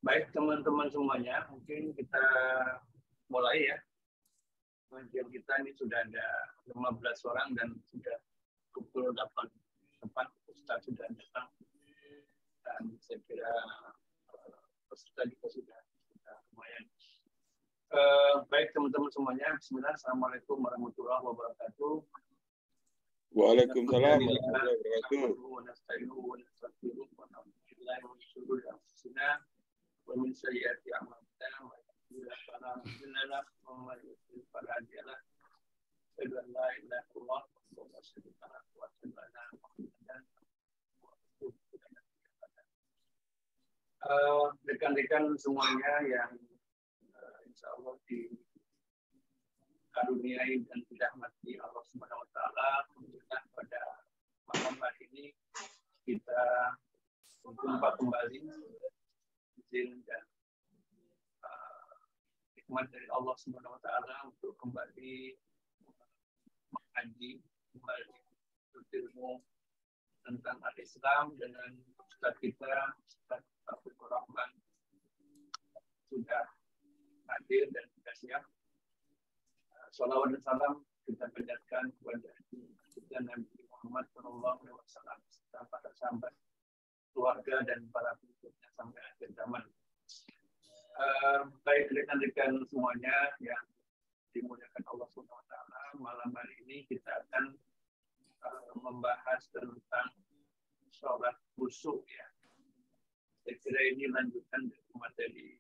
Baik teman-teman semuanya, mungkin kita mulai ya. Pengajian kita ini sudah ada 15 orang dan sudah pukul 8 tepat Ustaz sudah datang. Dan saya kira peserta juga sudah lumayan. Baik teman-teman semuanya, bismillah, assalamualaikum warahmatullahi wabarakatuh. Waalaikumsalam warahmatullahi wabarakatuh. ومن سيئات أعمالنا من يهده الله فلا مضل له أشهد أن لا إله إلا الله وحده لا شريك له وأشهد أن محمدا رسول الله. Rekan-rekan semuanya yang insya Allah dikaruniai dan dirahmati Allah Subhanahu Wa Taala, alhamdulillah pada malam hari ini kita berjumpa kembali izin dan hikmat dari Allah Subhanahu Wa Taala untuk kembali mengkaji, kembali berilmu tentang al-Islam dengan Ustaz kita, Ustaz Taufikur Rahman, sudah hadir dan sudah siap. Salawat dan salam kita panjatkan kepada Nabi Muhammad SAW serta para sahabat, keluarga dan para pengikutnya sampai akhir zaman. Baik rekan-rekan semuanya yang dimuliakan Allah Subhanahu Wa Taala, malam hari ini kita akan membahas tentang sholat khusyuk ya. Saya kira ini lanjutan dari materi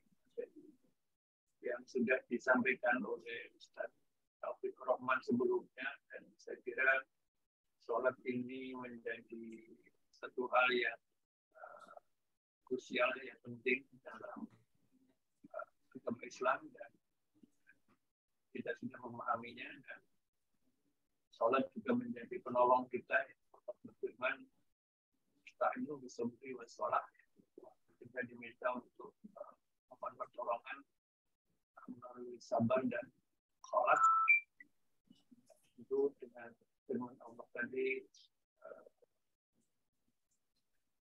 yang sudah disampaikan oleh Ustaz Taufikur Rahman sebelumnya, dan saya kira sholat ini menjadi satu hal yang krusial, yang penting dalam agama Islam, dan kita sudah memahaminya, dan sholat juga menjadi penolong kita. Allah berfirman, "Ista'inu bis-sabri was-shalah." Kita diminta untuk mohon pertolongan melalui sabar dan sholat. Itu dengan firman Allah tadi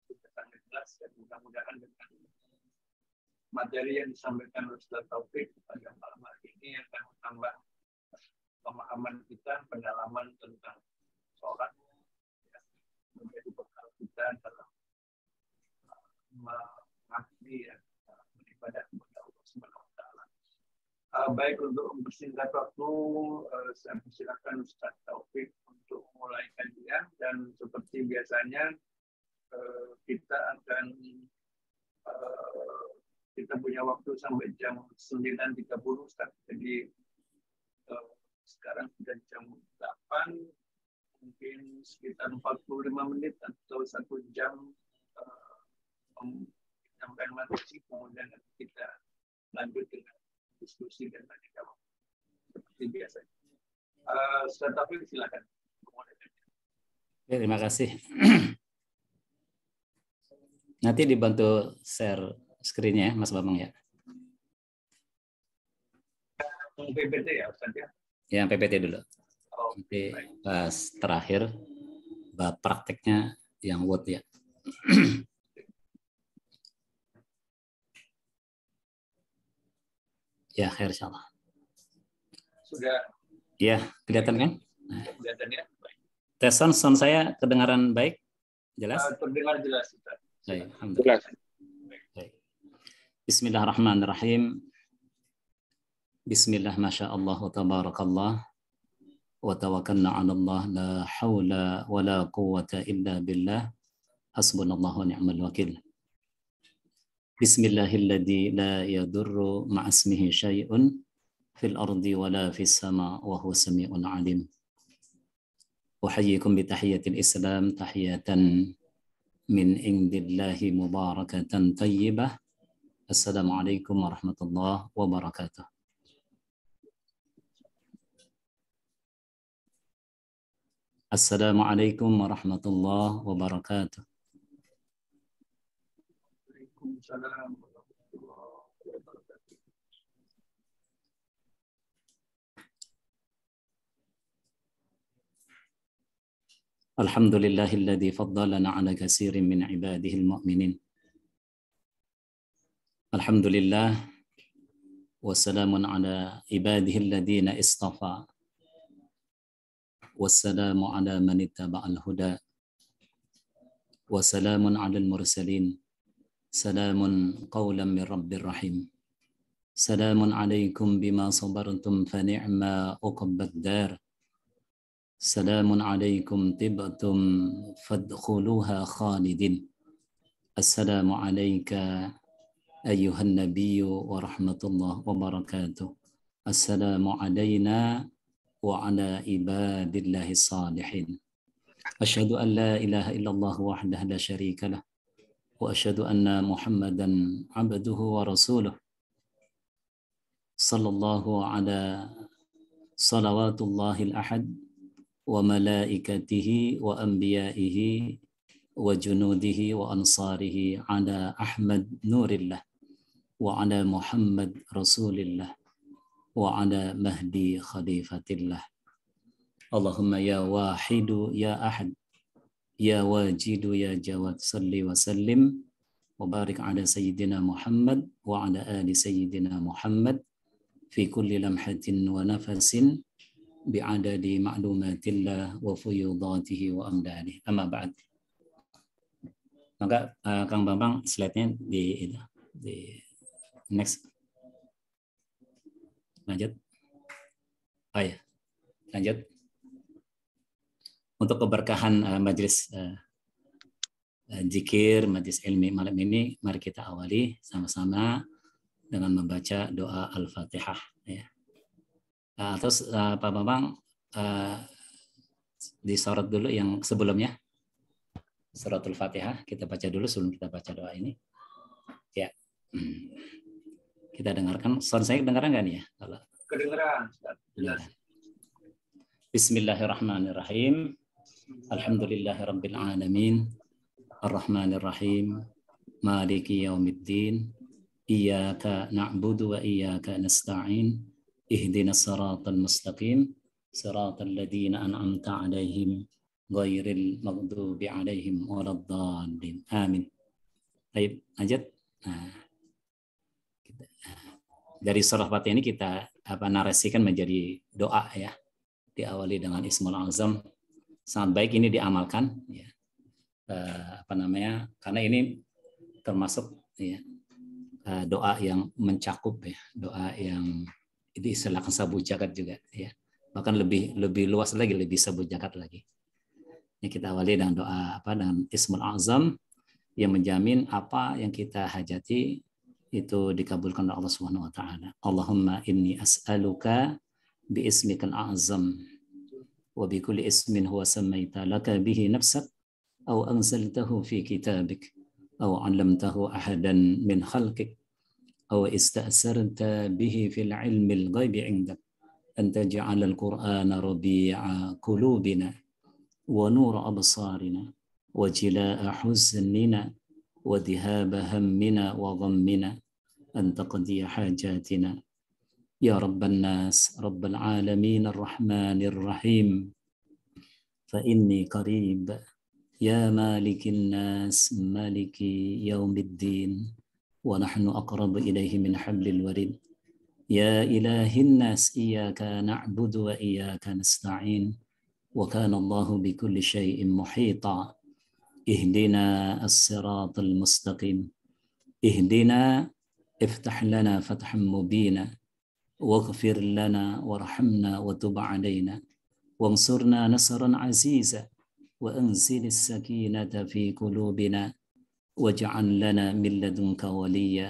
sudah sangat jelas, dan mudah-mudahan dengan materi yang disampaikan oleh Ustaz Taufik pada malam hari ini akan menambah pemahaman kita, pendalaman tentang sholat, ya, menjadi bekal kita dalam mengabdi ya, beribadah kepada Allah Subhanahu Wa Taala. Baik, untuk mempersingkat waktu, saya persilakan Ustaz Taufik untuk memulai kajian, dan seperti biasanya kita akan kita punya waktu sampai jam 9.30 Ustaz. Jadi sekarang sudah jam 8, mungkin sekitar 45 menit atau 1 jam menyampaikan materi, kemudian kita lanjut dengan diskusi dan tanya jawab seperti biasa. Ustaz Taufik, silakan. Terima kasih. Nanti dibantu share screen-nya ya, Mas Bambang ya. PPT ya, Ustaz ya? Ya, PPT dulu. Oh, nanti baik. pas terakhir bab prakteknya yang Word ya. Ya, insyaallah. Sudah. Ya, kelihatan kan? Kelihatan ya. Baik. Tes sound saya kedengaran baik? Jelas? Terdengar jelas, Ustaz. Baik, alhamdulillah. Baik. Bismillahirrahmanirrahim. Bismillah, masya Allah, wa tabarakallah, wa tawakkalna ala Allah, la hawla wa la quwwata illa billah, hasbunallahu wa ni'mal wakil. Bismillahilladzi la yadurru ma'asmihi syai'un fil ardi wa la fis sama wa huwa sami'un alim. Uhayyikum bi tahiyyatil Islam, tahiyatan min indillahi mubarakatan tayyibah. Assalamualaikum warahmatullahi wabarakatuh. Assalamualaikum warahmatullahi wabarakatuh. Waalaikumsalam warahmatullahi wabarakatuh. Alhamdulillahilladzi faddalana ala katsirin min ibadihil mu'minin. Alhamdulillah wassalamun ala ibadihi alladhina istafa wassalamu ala man ittaba'al huda wassalamun ala al-mursalin salamun qawlan min rabbir rahim salamun alaikum bima sabartum fa ni'ma uqbad dar salamun alaikum tibtum fadkhuluha khalidin assalamu alayka أيها النبي ورحمة الله وبركاته السلام علينا وعلى عباد الله الصالحين أشهد أن لا إله إلا الله وحده لا شريك له وأشهد أن محمدا عبده ورسوله صلى الله على صلوات الله الأحد وملائكته وأنبيائه وجنوده وأنصاره على أحمد نور الله وعلى محمد رسول الله وعلى مهدي خليفة الله اللهم يا واحد يا أحد يا واجد يا جواد صل وسلم وبارك على سيدنا محمد وعلى آل سيدنا محمد في كل لمحة ونفس بعدد معلومات الله وفيوضاته وأمداده أما بعد. Maka Kang Bambang slide-nya di next. Lanjut. Oh ya, lanjut. Untuk keberkahan majelis zikir, majelis ilmi malam ini, mari kita awali sama-sama dengan membaca doa Al-Fatihah. Ya. Terus Pak Bambang disorot dulu yang sebelumnya. Suratul Fatihah kita baca dulu sebelum kita baca doa ini. Ya. Kita dengarkan. Sound saya kedengaran nggak nih ya? Kalau Kedengaran. Bismillahirrahmanirrahim. Alhamdulillahirabbil alamin. Arrahmanirrahim. Maliki yaumiddin. Iyyaka na'budu wa iyyaka nasta'in. Ihdinas siratal mustaqim. Siratal ladzina an'amta 'alaihim ghairil maghdubi 'alaihim waladdallin. Amin. Baik, lanjut. Nah, dari surah Fatihah ini kita narasikan menjadi doa ya. Diawali dengan Ismul Azam. Sangat baik ini diamalkan ya. Karena ini termasuk ya, doa yang mencakup ya, doa yang diistilahkan sabu jagat juga ya. Bahkan lebih luas lagi, lebih sabu jagat lagi. Ini kita awali dengan doa dengan Ismul Azam yang menjamin apa yang kita hajati itu dikabulkan oleh Allah Subhanahu wa taala. Allahumma inni as'aluka bi ismikal a'zam wa bi kulli ismin huwa sammaita laka bihi nafsak aw anzaltahu fi kitabik aw 'allamtahu ahadan min khalqik aw ista'sarta bihi fil 'ilmil ghaibi 'indak an taj'ala al-Qur'ana rabi'a qulubina ونور أبصارنا وجلاء حزننا وذهاب همنا وغمنا أن تقضي حاجاتنا يا رب الناس رب العالمين الرحمن الرحيم فإني قريب يا مالك الناس مالك يوم الدين ونحن أقرب إليه من حبل الوريد يا إله الناس إياك نعبد وإياك نستعين وكان الله بكل شيء محيطا اهدنا الصراط المستقيم اهدنا افتح لنا فتحا مبينا واغفر لنا وارحمنا وتب علينا وانصرنا نصرا عزيزا وانزل السكينة في قلوبنا واجعل لنا من لدنك وليا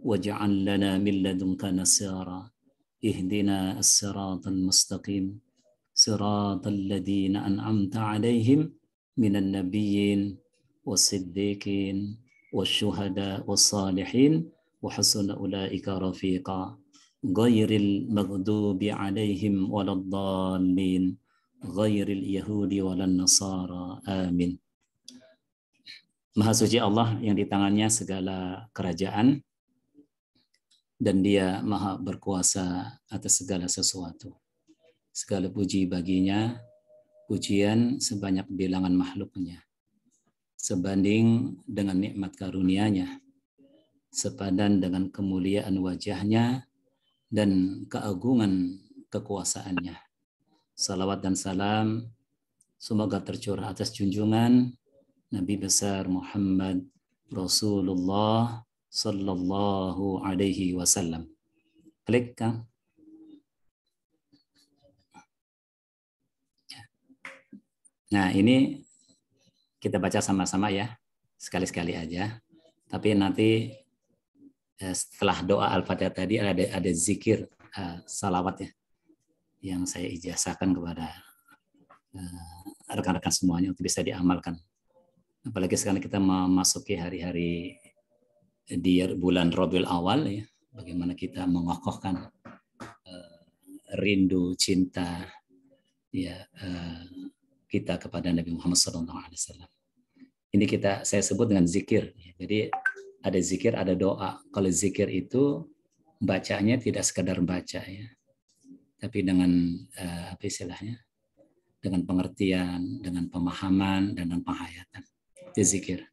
واجعل لنا من لدنك نصيرا اهدنا الصراط المستقيم صراط الذين أنعمت عليهم من النبيين والصديقين والشهداء والصالحين وحسن أولئك رفيقا غير المغضوب عليهم ولا الضالين غير اليهود ولا النصارى آمين. Maha suci Allah yang di tangannya segala kerajaan dan Dia maha berkuasa atas segala sesuatu. Segala puji baginya, pujian sebanyak bilangan makhluknya, sebanding dengan nikmat karunia-Nya. sepadan dengan kemuliaan wajahnya dan keagungan kekuasaannya. Salawat dan salam semoga tercurah atas junjungan Nabi besar Muhammad Rasulullah sallallahu alaihi wasallam. Klik, Kang. Nah, ini kita baca sama-sama ya. Sekali-sekali aja. Tapi nanti setelah doa Al-Fatihah tadi ada zikir salawat ya, yang saya ijazahkan kepada rekan-rekan semuanya untuk bisa diamalkan. Apalagi sekarang kita memasuki hari-hari di bulan Rabiul Awal ya, bagaimana kita mengokohkan rindu cinta ya kita kepada Nabi Muhammad SAW. Ini saya sebut dengan zikir. Jadi ada zikir, ada doa. Kalau zikir itu bacanya tidak sekadar baca ya, tapi dengan apa istilahnya? Dengan pengertian, dengan pemahaman, dan dengan penghayatan. Itu zikir.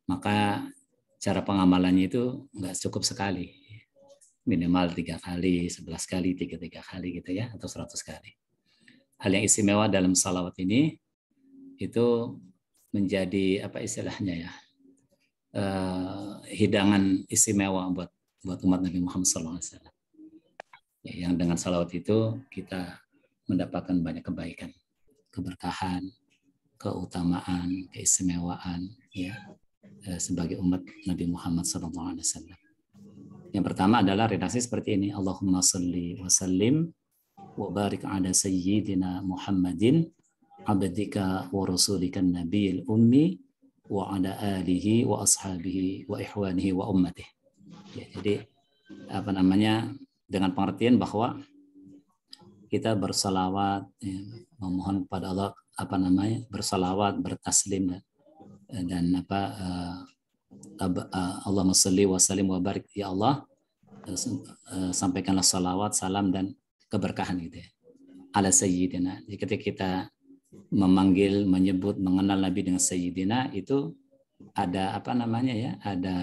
Maka cara pengamalannya itu nggak cukup sekali. Minimal 3 kali, 11 kali, 3 kali gitu ya, atau 100 kali. Hal yang istimewa dalam salawat ini itu menjadi apa istilahnya ya, hidangan istimewa buat umat Nabi Muhammad SAW. Yang dengan salawat itu kita mendapatkan banyak kebaikan, keberkahan, keutamaan, keistimewaan ya sebagai umat Nabi Muhammad SAW. Yang pertama adalah redaksi seperti ini: Allahumma salli wa sallim wa barik ala sayyidina Muhammadin abdika wa rasulika nabiyil ummi wa ala alihi wa ashabihi wa ihwanihi wa ummatihi. Ya, jadi apa namanya, dengan pengertian bahwa kita bersalawat ya, memohon kepada Allah apa namanya, bersalawat, bertaslim dan apa Allahumma shalli wa sallim wa barik, ya Allah sampaikanlah salawat, salam dan keberkahan gitu ya, ala sayyidina. Jadi ketika kita memanggil, menyebut, mengenal Nabi dengan sayyidina, itu ada apa namanya ya, ada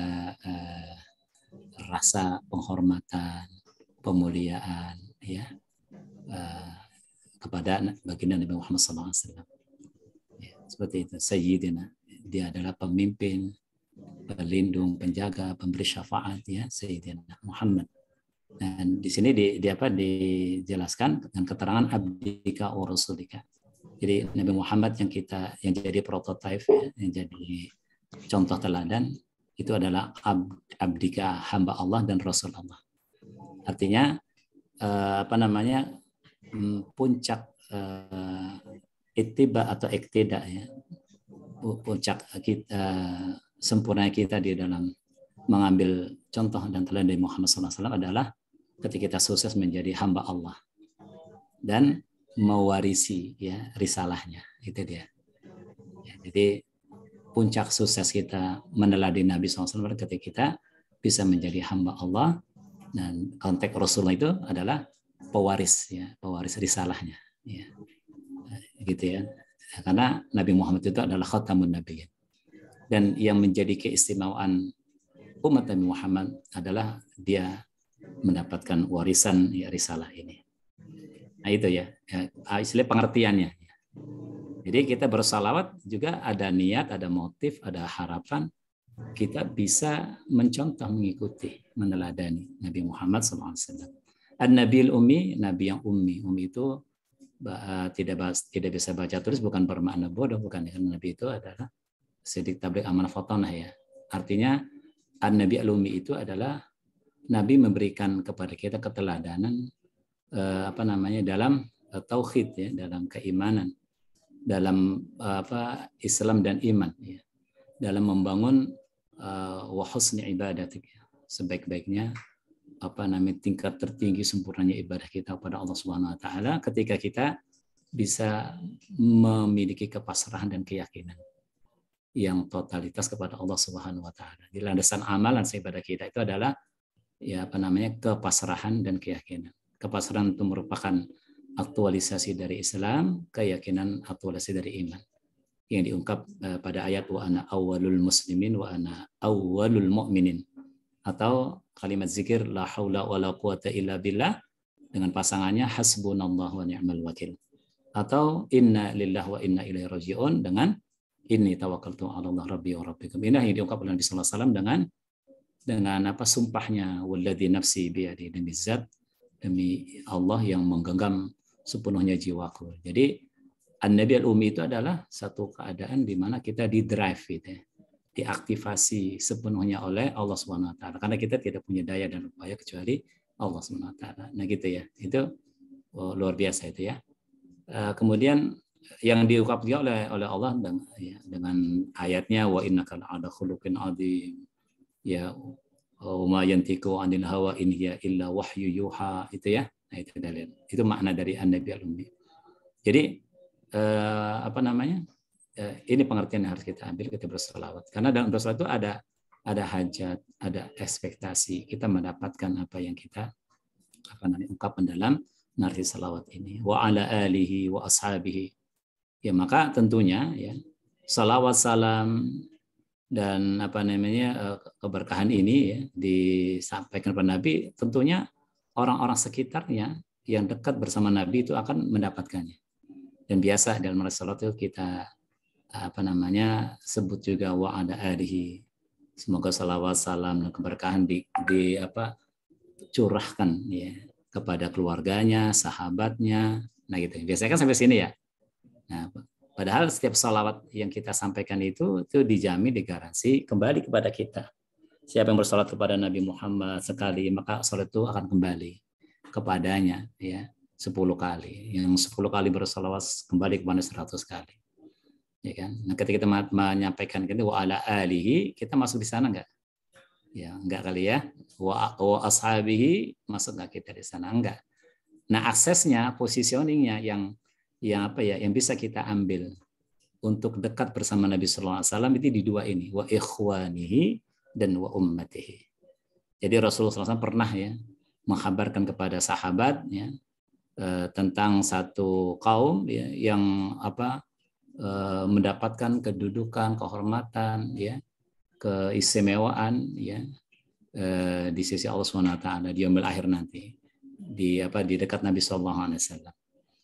rasa penghormatan, pemuliaan ya kepada baginda Nabi Muhammad SAW. Ya, seperti itu, sayyidina. Dia adalah pemimpin, pelindung, penjaga, pemberi syafaat ya, sayyidina Muhammad. Dan di sini dijelaskan dengan keterangan abdika wa rasulika. Jadi Nabi Muhammad yang jadi prototipe ya, yang jadi contoh teladan itu adalah abdika, hamba Allah dan Rasul Allah. Artinya apa namanya, puncak ittiba atau iktida ya, puncak kita, sempurna kita di dalam mengambil contoh dan teladan dari Muhammad SAW adalah ketika kita sukses menjadi hamba Allah dan mewarisi ya risalahnya, itu dia. Ya, jadi puncak sukses kita meneladani Nabi SAW ketika kita bisa menjadi hamba Allah, dan konteks Rasulullah itu adalah pewaris ya, pewaris risalahnya ya. Gitu ya. Karena Nabi Muhammad itu adalah khatamun nabiyyin. Dan yang menjadi keistimewaan umat Nabi Muhammad adalah dia mendapatkan warisan ya, risalah ini. Nah itu ya, istilah pengertiannya. Jadi kita bersalawat juga ada niat, ada motif, ada harapan kita bisa mencontoh, mengikuti, meneladani Nabi Muhammad SAW. An-Nabiul Ummi, Nabi yang ummi. Ummi itu tidak bisa baca tulis, bukan bermakna bodoh, bukan. Karena Nabi itu adalah sidik tabligh amanah fatonah ya. Artinya An-Nabi Al-Ummi itu adalah Nabi memberikan kepada kita keteladanan apa namanya, dalam tauhid ya, dalam keimanan, dalam apa Islam dan iman ya, dalam membangun wa husni ibadatik, sebaik-baiknya apa namanya tingkat tertinggi sempurnanya ibadah kita kepada Allah Subhanahu wa taala ketika kita bisa memiliki kepasrahan dan keyakinan yang totalitas kepada Allah Subhanahu wa taala. Di landasan amalan ibadah kita itu adalah ya apa namanya kepasrahan dan keyakinan. Kepasrahan itu merupakan aktualisasi dari Islam, keyakinan aktualisasi dari iman. Yang diungkap pada ayat wa ana awwalul muslimin wa ana awwalul mu'minin. atau kalimat zikir la haula wala quwata illa billah dengan pasangannya hasbunallahu wa ni'mal wakil, atau inna lillahi wa inna ilaihi raji'un dengan inni tawakkaltu 'ala Allah rabbi wa rabbikum. Ini yang diungkap oleh Nabi sallallahu alaihi wasallam dengan apa sumpahnya, walladzi nafsi biyadi, demi zat, demi Allah yang menggenggam sepenuhnya jiwaku. Jadi An-Nabi Al-Ummi itu adalah satu keadaan di mana kita di-drive gitu ya, diaktifasi sepenuhnya oleh Allah Subhanahu wa taala, karena kita tidak punya daya dan upaya kecuali Allah Subhanahu wa taala. Nah gitu ya. Itu luar biasa itu ya. Kemudian yang diungkap juga oleh Allah dengan ayatnya wa innaka la'ala khuluqin 'adzim ya wa ma yantiqu 'anil hawa in hiya illa wahyu yuha, itu ya. Nah itu dalil. Itu makna dari An-Nabi Al-Ummi. Jadi ini pengertian yang harus kita ambil ketika berselawat. Karena dalam berselawat itu ada hajat, ada ekspektasi kita mendapatkan apa yang kita ungkapkan dalam narasi selawat ini. Wa ala alihi wa ashabihi. Ya maka tentunya ya salawat salam dan keberkahan ini ya disampaikan kepada Nabi, tentunya orang-orang sekitarnya yang dekat bersama Nabi itu akan mendapatkannya. Dan biasa dalam narasi selawat itu kita sebut juga wa ala alihi. Semoga salawat salam dan keberkahan curahkan ya kepada keluarganya, sahabatnya. Nah gitu. Biasanya kan sampai sini ya. Nah, padahal setiap salawat yang kita sampaikan itu dijamin, digaransi kembali kepada kita. Siapa yang bersalawat kepada Nabi Muhammad sekali, maka salat itu akan kembali kepadanya ya 10 kali. Yang 10 kali bersalawat kembali kepada 100 kali. Ya kan? Nah, ketika kita menyampaikan gitu wa ala alihi, kita masuk di sana enggak? Ya, enggak kali ya. Wa ashabihi, masuk enggak kita di sana? Enggak. Nah, aksesnya, positioningnya yang bisa kita ambil untuk dekat bersama Nabi sallallahu alaihi wasallam itu di dua ini, wa ikhwanihi dan wa ummatihi. Jadi Rasulullah SAW pernah ya menghabarkan kepada sahabat ya tentang satu kaum ya, yang mendapatkan kedudukan, kehormatan ya, keistimewaan ya di sisi Allah Subhanahu wa taala di yaumil akhir nanti di dekat Nabi sallallahu alaihi wasallam.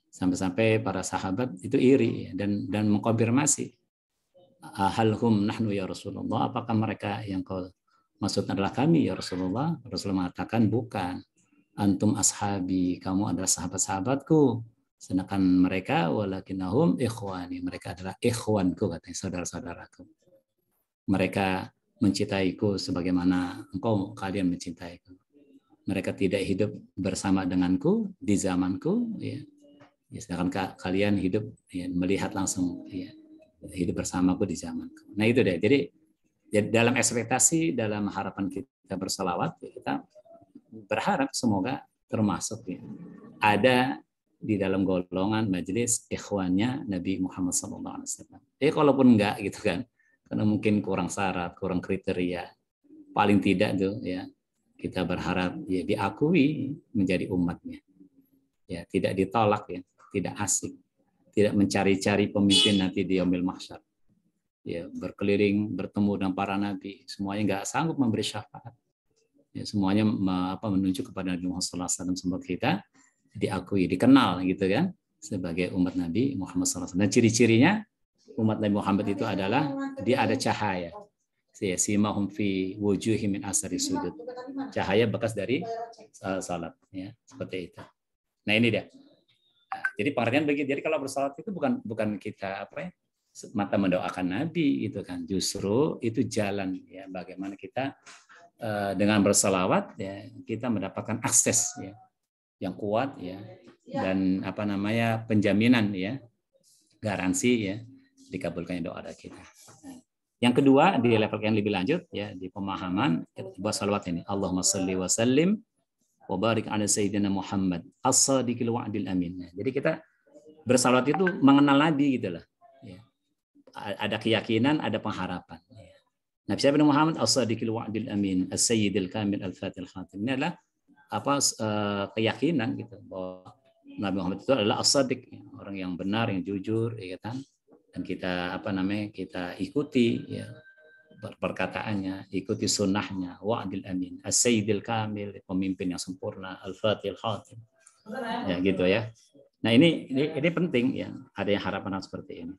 Sampai-sampai para sahabat itu iri dan mengkonfirmasi, halhum nahnu ya Rasulullah, apakah mereka yang kau maksud adalah kami ya Rasulullah? Rasulullah mengatakan bukan, antum ashabi, kamu adalah sahabat-sahabatku, sedangkan mereka walakinnahum ikhwani, mereka adalah ikhwanku, katanya saudara-saudaraku. Mereka mencintaiku sebagaimana kalian mencintaiku. Mereka tidak hidup bersama denganku di zamanku ya. Sedangkan kalian hidup ya, melihat langsung ya, hidup bersamaku di zamanku. Nah itu deh. Jadi dalam ekspektasi, dalam harapan kita berselawat, ya, kita berharap semoga termasuk ya, ada di dalam golongan majelis ikhwannya Nabi Muhammad SAW. Kalaupun enggak gitu kan, karena mungkin kurang syarat, kurang kriteria, paling tidak tuh ya kita berharap ya diakui menjadi umatnya, ya tidak ditolak ya. Tidak asing, tidak mencari-cari pemimpin nanti di yaumil mahsyar. Ya, berkeliling bertemu dengan para nabi, semuanya nggak sanggup memberi syafaat. Ya, semuanya menunjuk kepada Nabi Muhammad SAW, semoga kita diakui, dikenal gitu kan sebagai umat Nabi Muhammad SAW. Dan ciri-cirinya umat Nabi Muhammad itu adalah dia ada cahaya. Simahum fi wujuhim min asari sujud. Cahaya bekas dari salat ya, seperti itu. Nah, ini dia. Jadi pengertian begitu. Jadi kalau bersalat itu bukan kita mata mendoakan Nabi gitu kan. Justru itu jalan ya bagaimana kita dengan bersalawat ya kita mendapatkan akses ya yang kuat ya dan penjaminan ya garansi ya dikabulkannya doa kita. Yang kedua di level yang lebih lanjut ya di pemahaman buat salawat ini Allahumma shalli wa sallim wa barik ala sayyidina Muhammad as-sadiqil wa'dil amin. Jadi kita bersalawat itu mengenal Nabi gitu lah. Ya. Ada keyakinan, ada pengharapan. Ya. Nabi Nabi Muhammad as-sadiqil wa'dil amin, as-sayyidil kamil al-fatil khatim. Ini adalah keyakinan gitu bahwa Nabi Muhammad itu adalah as-sadiq, orang yang benar, yang jujur, ya kan? Dan kita kita ikuti ya perkataannya, ikuti sunnahnya, wa'dil amin, as-sayyidil kamil, pemimpin yang sempurna, al-fatihil khatim. Ya gitu ya. Nah, ini penting ya, ada yang harapan seperti ini.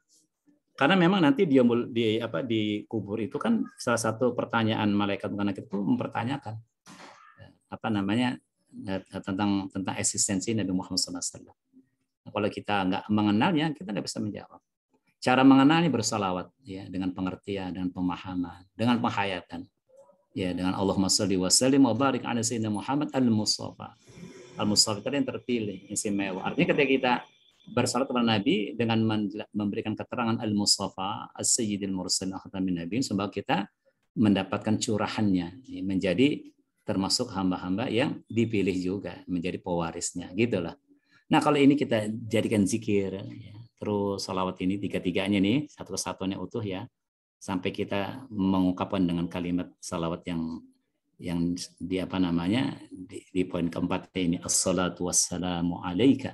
Karena memang nanti di kubur itu kan salah satu pertanyaan malaikat itu mempertanyakan tentang eksistensi Nabi Muhammad SAW. Nah, kalau kita nggak mengenalnya, kita nggak bisa menjawab. Cara mengenalnya bersalawat ya, dengan pengertian, dengan pemahaman, dengan penghayatan. Ya, dengan Allahumma shalli wa sallim wa barik ala sayyidina Muhammad al-Mustafa. Al-Mustafa itu yang terpilih, istimewa. Artinya ketika kita bersalawat kepada Nabi dengan memberikan keterangan al-Mustafa, as-sayyidil mursalin akhatamin nabiin, sebab kita mendapatkan curahannya, menjadi termasuk hamba-hamba yang dipilih juga, menjadi pewarisnya, gitulah. Nah, kalau ini kita jadikan zikir, ya, terus salawat ini tiga-tiganya nih, satu kesatuannya utuh ya, sampai kita mengungkapkan dengan kalimat salawat yang di poin keempat ini, assalatu wassalamu alaika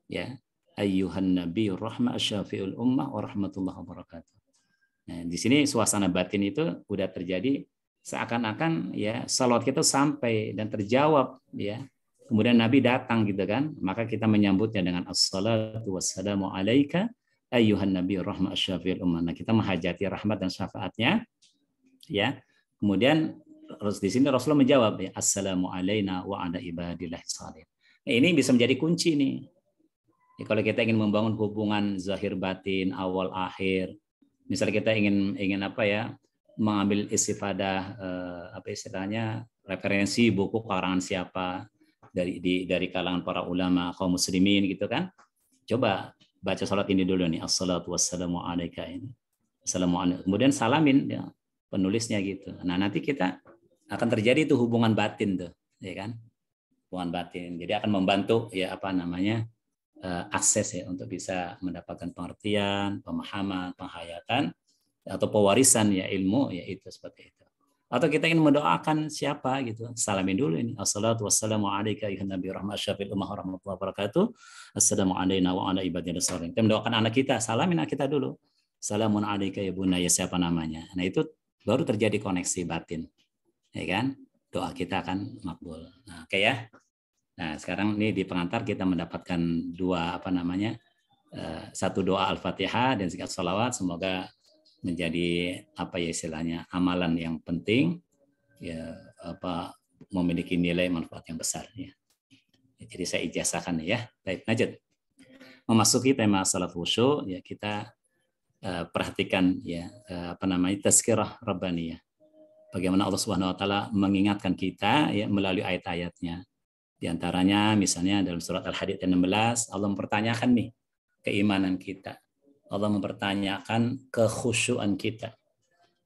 ya ayyuhan nabiyur rahmah asyafi'ul ummah wa rahmatullahi wabarakatuh. Nah, di sini suasana batin itu udah terjadi, seakan-akan ya salawat kita sampai dan terjawab ya. Kemudian Nabi datang gitu kan, maka kita menyambutnya dengan assalatu wassalamu alaika ayyuhan nabiyur rahmah asyafi'ul ummah. Nah, kita menghajati rahmat dan syafaatnya ya. Kemudian di sini Rasulullah menjawab ya, assalamu alaina wa ala ibadillah shalihin. Nah, ini bisa menjadi kunci nih. Ya, kalau kita ingin membangun hubungan zahir batin, awal akhir, misalnya kita ingin mengambil istifadah istilahnya referensi buku karangan siapa dari kalangan para ulama kaum muslimin gitu kan. Coba baca salat ini dulu nih, assalatu wassalamu alaika ini. Assalamualaikum. Kemudian salamin ya, penulisnya gitu. Nah, nanti kita akan terjadi itu hubungan batin tuh, ya kan? Hubungan batin. Jadi akan membantu ya akses ya untuk bisa mendapatkan pengertian, pemahaman, penghayatan atau pewarisan ya ilmu ya itu seperti itu. Atau kita ingin mendoakan siapa gitu, salamin dulu ini. Assalatu wassalamu alaika ayyuhan nabiyur rahmah asyafi'ul ummah warahmatullahi wabarakatuh. Assalamu alaina wa ala ibadillah shalihin. Kita mendoakan anak kita, salamin anak kita dulu. Salamun alaika ya bunayya, siapa namanya. Nah, itu baru terjadi koneksi batin. Ya kan? Doa kita akan makbul. Nah, oke ya. Nah, sekarang ini di pengantar kita mendapatkan satu doa Al-Fatihah dan zikir salawat, semoga menjadi amalan yang penting ya, memiliki nilai manfaat yang besar ya. Jadi saya ijazahkan ya. Baik, lanjut. Memasuki tema salat khusyuk ya, kita perhatikan ya tazkirah rabbaniyah. Bagaimana Allah Subhanahu wa taala mengingatkan kita ya melalui ayat-ayatnya. Di antaranya misalnya dalam surat Al-Hadid 16, Allah mempertanyakan nih keimanan kita. Allah mempertanyakan kekhusyuan kita.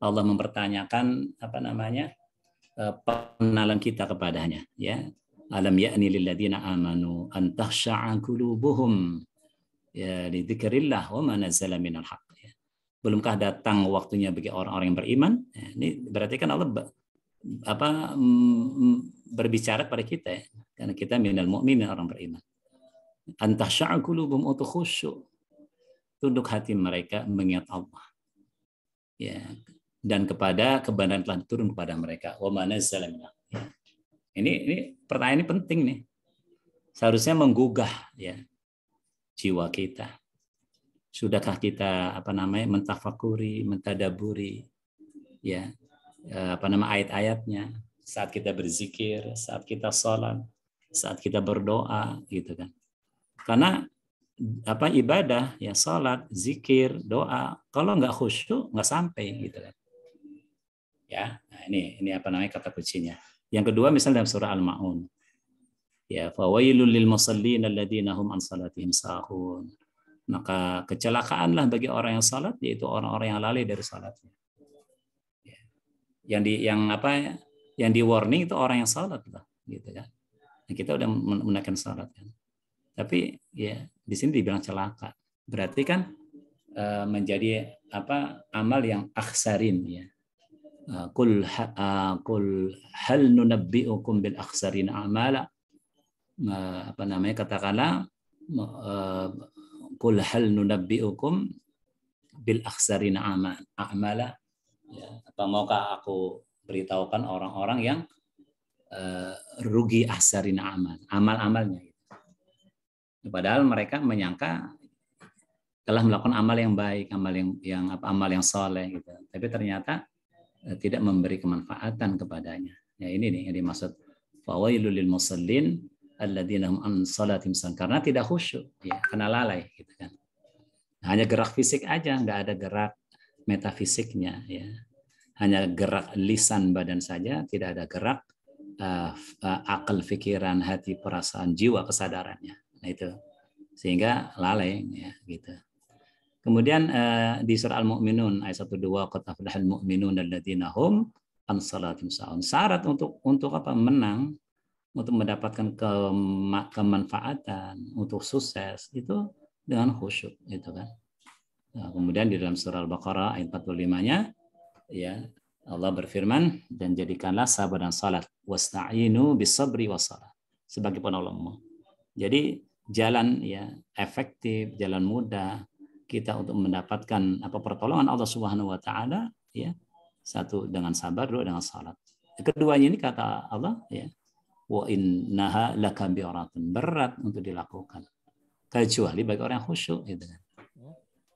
Allah mempertanyakan pengenalan kita kepadanya ya. Alam ya'ni lil ladzina amanu an takhsha'a qulubuhum ya li dzikrillah wa ma nazzala minal haqq. Belumkah datang waktunya bagi orang-orang yang beriman? Ya, ini berarti kan Allah berbicara pada kita ya. Karena kita minal mu'minin, orang beriman. An takhsha'a qulubuhum wa khusyuk. Tunduk hati mereka mengingat Allah. Ya, dan kepada kebenaran telah turun kepada mereka. Wa ma nazzala minal haqq. Ini pertanyaan ini penting nih. Seharusnya menggugah ya jiwa kita. Sudahkah kita mentafakuri, mentadaburi ya ayat-ayatnya saat kita berzikir, saat kita sholat, saat kita berdoa gitu kan. Karena ibadah ya sholat, zikir, doa kalau nggak khusyuk nggak sampai gitu kan. Ya, nah ini kata kuncinya. Yang kedua misalnya dalam surah Al-Ma'un. Ya, fawailul lil musallin alladzina hum an salatihim sahun. Maka kecelakaanlah bagi orang yang salat, yaitu orang-orang yang lalai dari salatnya. Ya. Yang di warning itu orang yang salat lah, gitu kan. Nah, kita udah menaikkan salat kan. Tapi ya di sini dibilang celaka. Berarti kan menjadi amal yang akhsarin ya. Qul hal nunabbi'ukum bil akhsarin a'mala. Katakanlah qul hal nunabbi'ukum bil akhsarin a'mala. Ya, apa maukah aku beritahukan orang-orang yang rugi ahsarin amal-amalnya. Padahal mereka menyangka telah melakukan amal yang baik, amal yang soleh gitu. Tapi ternyata tidak memberi kemanfaatan kepadanya. Ya ini nih yang dimaksud fawailul lil musallin alladzina hum an salatihim sahun, karena tidak khusyuk, ya, karena lalai gitu kan. Hanya gerak fisik aja, nggak ada gerak metafisiknya, ya. Hanya gerak lisan badan saja, tidak ada gerak akal, pikiran, hati, perasaan, jiwa, kesadarannya. Nah itu sehingga lalai, ya gitu. Kemudian di surah Al-Mu'minun ayat 1-2, qad aflahal mu'minun alladzina hum an salatihim sahun. Syarat untuk apa? Menang, untuk mendapatkan kemanfaatan, untuk sukses itu dengan khusyuk, gitu kan. Nah, kemudian di dalam surah Al-Baqarah ayat 45-nya, ya, Allah berfirman, dan jadikanlah sabar dan salat, wasta'inu bisabri wassalah, sebagai penolongmu. Jadi jalan, ya, efektif, jalan mudah kita untuk mendapatkan pertolongan Allah Subhanahu wa taala, ya, satu dengan sabar, dua dengan salat. Keduanya ini kata Allah, ya, wa innaha lakabiratun, berat untuk dilakukan kecuali bagi orang yang khusyuk, gitu kan.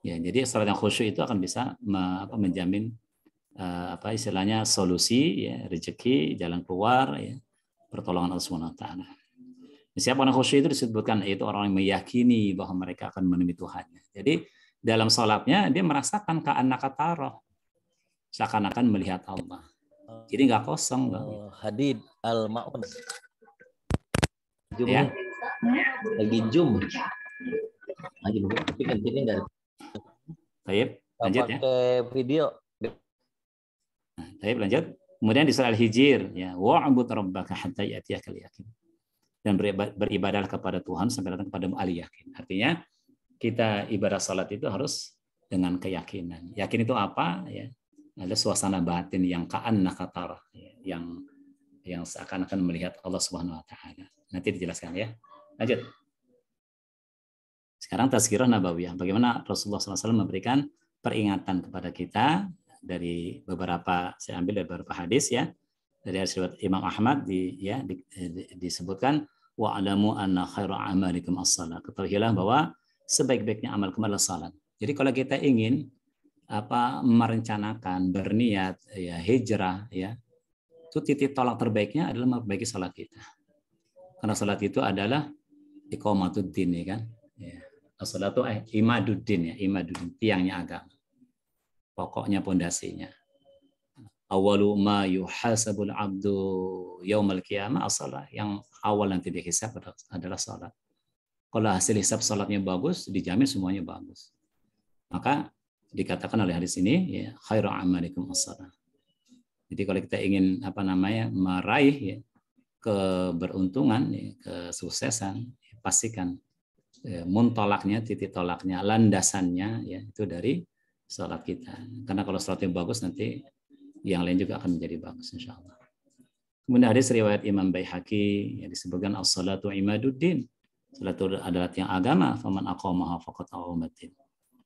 Ya, jadi salat yang khusyuk itu akan bisa menjamin istilahnya solusi, ya, rezeki, jalan keluar, ya, pertolongan Allah Subhanahu wa taala. Siapa orang khusyuk itu disebutkan itu orang yang meyakini bahwa mereka akan menemui Tuhannya. Jadi dalam sholatnya dia merasakan ka'annaka tarah, seakan-akan melihat Allah. Jadi nggak kosong. Hadid al-ma'un. Ya. Lagi Zoom. Lagi tapi kan ini enggak. Baik, lanjut ya. Pakai video. Baik, lanjut. Kemudian di surah Al-Hijr, ya, wa'bud rabbaka hatta ya'tiyakal yaqin. Dan beribadah kepada Tuhan sampai datang kepadamu al-yakin. Artinya kita ibadah salat itu harus dengan keyakinan. Yakin itu apa? Ya, ada suasana batin yang ka'annaka tarah, ya, yang seakan-akan melihat Allah Subhanahu wa taala. Nanti dijelaskan ya. Lanjut. Sekarang tazkirah nabawiyah. Bagaimana Rasulullah SAW memberikan peringatan kepada kita dari beberapa, saya ambil dari beberapa hadis, ya. Dari riwayat Imam Ahmad disebutkan wa'lamu anna khairu amalikum as-shalah. Ketahuilah bahwa sebaik-baiknya amal adalah salat. Jadi kalau kita ingin merencanakan, berniat, ya, hijrah, ya, itu titik tolak terbaiknya adalah memperbaiki salat kita. Karena salat itu adalah iqamatuddin, ya kan? Ya. As-salatu imaduddin, ya, imaduddin, tiangnya agama. Pokoknya pondasinya. Awalu ma yuhasabul abdu yaumal qiyamah as-salah. Yang awal nanti dihisab adalah salat. Kalau hasil hisab salatnya bagus, dijamin semuanya bagus. Maka dikatakan oleh hadis ini, ya, khairu amalikum as-salah. Jadi kalau kita ingin meraih, ya, keberuntungan, ya, kesuksesan, ya, pastikan, ya, muntolaknya, titik tolaknya, landasannya, ya, itu dari salat kita. Karena kalau salatnya bagus, nanti yang lain juga akan menjadi bagus, insya Allah. Kemudian hadis riwayat Imam Baihaqi yang disebutkan as-salatu imaduddin. Salat itu adalah tiang agama. Faman aqamaha faqad aqamaddin.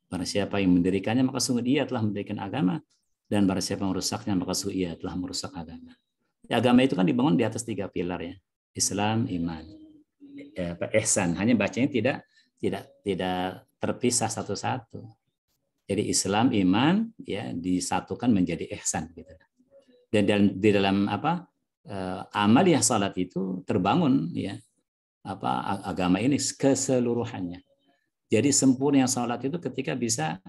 Barang siapa yang mendirikannya maka sungguh dia telah mendirikan agama, dan barang siapa yang merusaknya maka sungguh ia telah merusak agama. Ya, agama itu kan dibangun di atas 3 pilar, ya. Islam, iman, ihsan. Hanya bacanya tidak terpisah satu-satu. Jadi Islam, iman, ya, disatukan menjadi ihsan, gitu. Dan di dalam amaliyah salat itu terbangun, ya, agama ini keseluruhannya. Jadi sempurna salat itu ketika bisa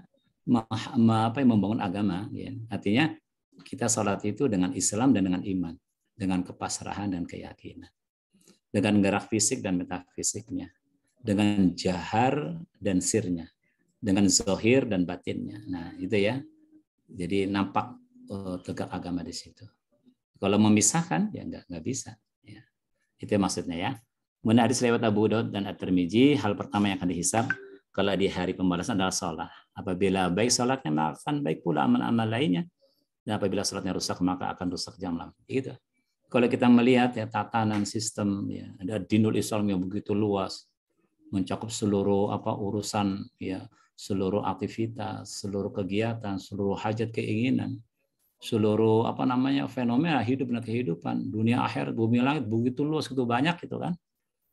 membangun agama, ya. Artinya kita salat itu dengan Islam dan dengan iman, dengan kepasrahan dan keyakinan, dengan gerak fisik dan metafisiknya, dengan jahar dan sirnya, dengan zahir dan batinnya. Nah, itu, ya. Jadi nampak tegak agama di situ. Kalau memisahkan, ya nggak bisa. Ya. Itu maksudnya, ya. Kemudian hadis riwayat Abu Daud dan At-Tirmidzi, hal pertama yang akan dihisab kalau di hari pembalasan adalah sholat. Apabila baik sholatnya, maka akan baik pula amal-amal lainnya. Dan apabila sholatnya rusak, maka akan rusak jamaah. Gitu. Kalau kita melihat, ya, tatanan sistem, ya, ada dinul Islam yang begitu luas, mencakup seluruh urusan, ya, seluruh aktivitas, seluruh kegiatan, seluruh hajat keinginan. seluruh apa namanya fenomena hidup dan kehidupan, dunia akhirat, bumi langit begitu luas, begitu banyak gitu kan.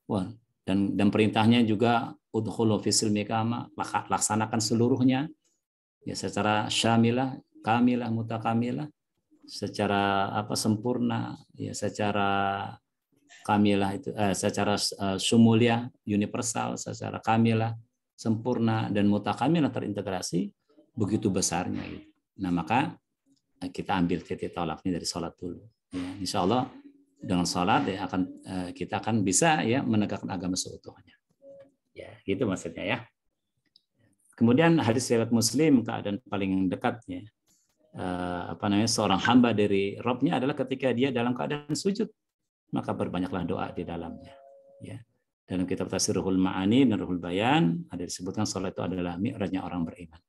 Wah, dan perintahnya juga udkhulu fis silmi kama, laksanakan seluruhnya ya secara syamilah, kamilah, mutakamilah, secara apa sempurna ya, secara kamilah itu secara sumulia, universal, secara kamilah, sempurna dan mutakamilah, terintegrasi begitu besarnya gitu. Nah, maka kita ambil titik tolaknya dari sholat dulu. Ya, insya Allah dengan sholat ya kita akan bisa ya menegakkan agama seutuhnya. Ya, gitu maksudnya ya. Kemudian hadis riwayat Muslim, keadaan paling dekatnya seorang hamba dari Rabb-nya adalah ketika dia dalam keadaan sujud, maka berbanyaklah doa di dalamnya. Ya. Dalam kitab Tafsir Ruhul Ma'ani dan Ruhul Bayan ada disebutkan sholat itu adalah mi'rajnya orang beriman.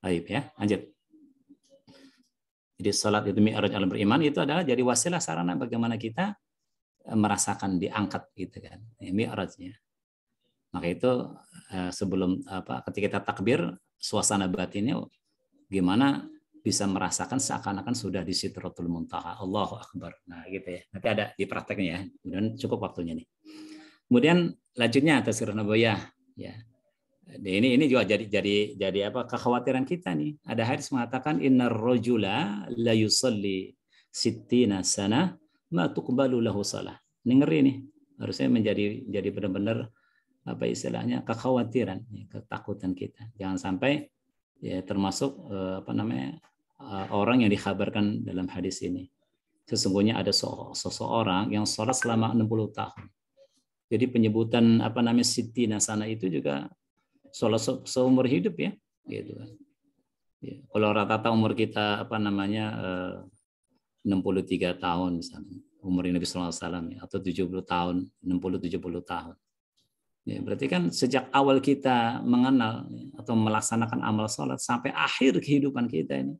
Baik ya, lanjut. Jadi sholat itu mi'raj orang beriman, itu adalah jadi wasilah sarana bagaimana kita merasakan diangkat gitu kan, mi'rajnya. Maka itu sebelum ketika kita takbir, suasana batinnya gimana bisa merasakan seakan-akan sudah di Sidratul Muntaha. Allahu Akbar. Nah, gitu ya. Nanti ada di prakteknya ya. Kemudian cukup waktunya nih. Kemudian lanjutnya Tazkirah Nabawiyah ya. Ini juga jadi apa kekhawatiran kita nih. Ada hadis mengatakan innar rajula la yusalli sittina sana ma tuqbalu lahu shalah. Ini ngeri nih. Harusnya jadi benar-benar apa istilahnya kekhawatiran, ketakutan kita. Jangan sampai ya termasuk orang yang dikhabarkan dalam hadis ini. Sesungguhnya ada seseorang yang sholat selama 60 tahun. Jadi penyebutan siti nasana itu juga sholat seumur hidup ya, gitu kan. Ya, kalau rata-rata umur kita 63 tahun misalnya, umur Nabi sallallahu alaihi wasallam ya, atau 70 tahun, 60-70 tahun. Ya, berarti kan sejak awal kita mengenal atau melaksanakan amal sholat sampai akhir kehidupan kita ini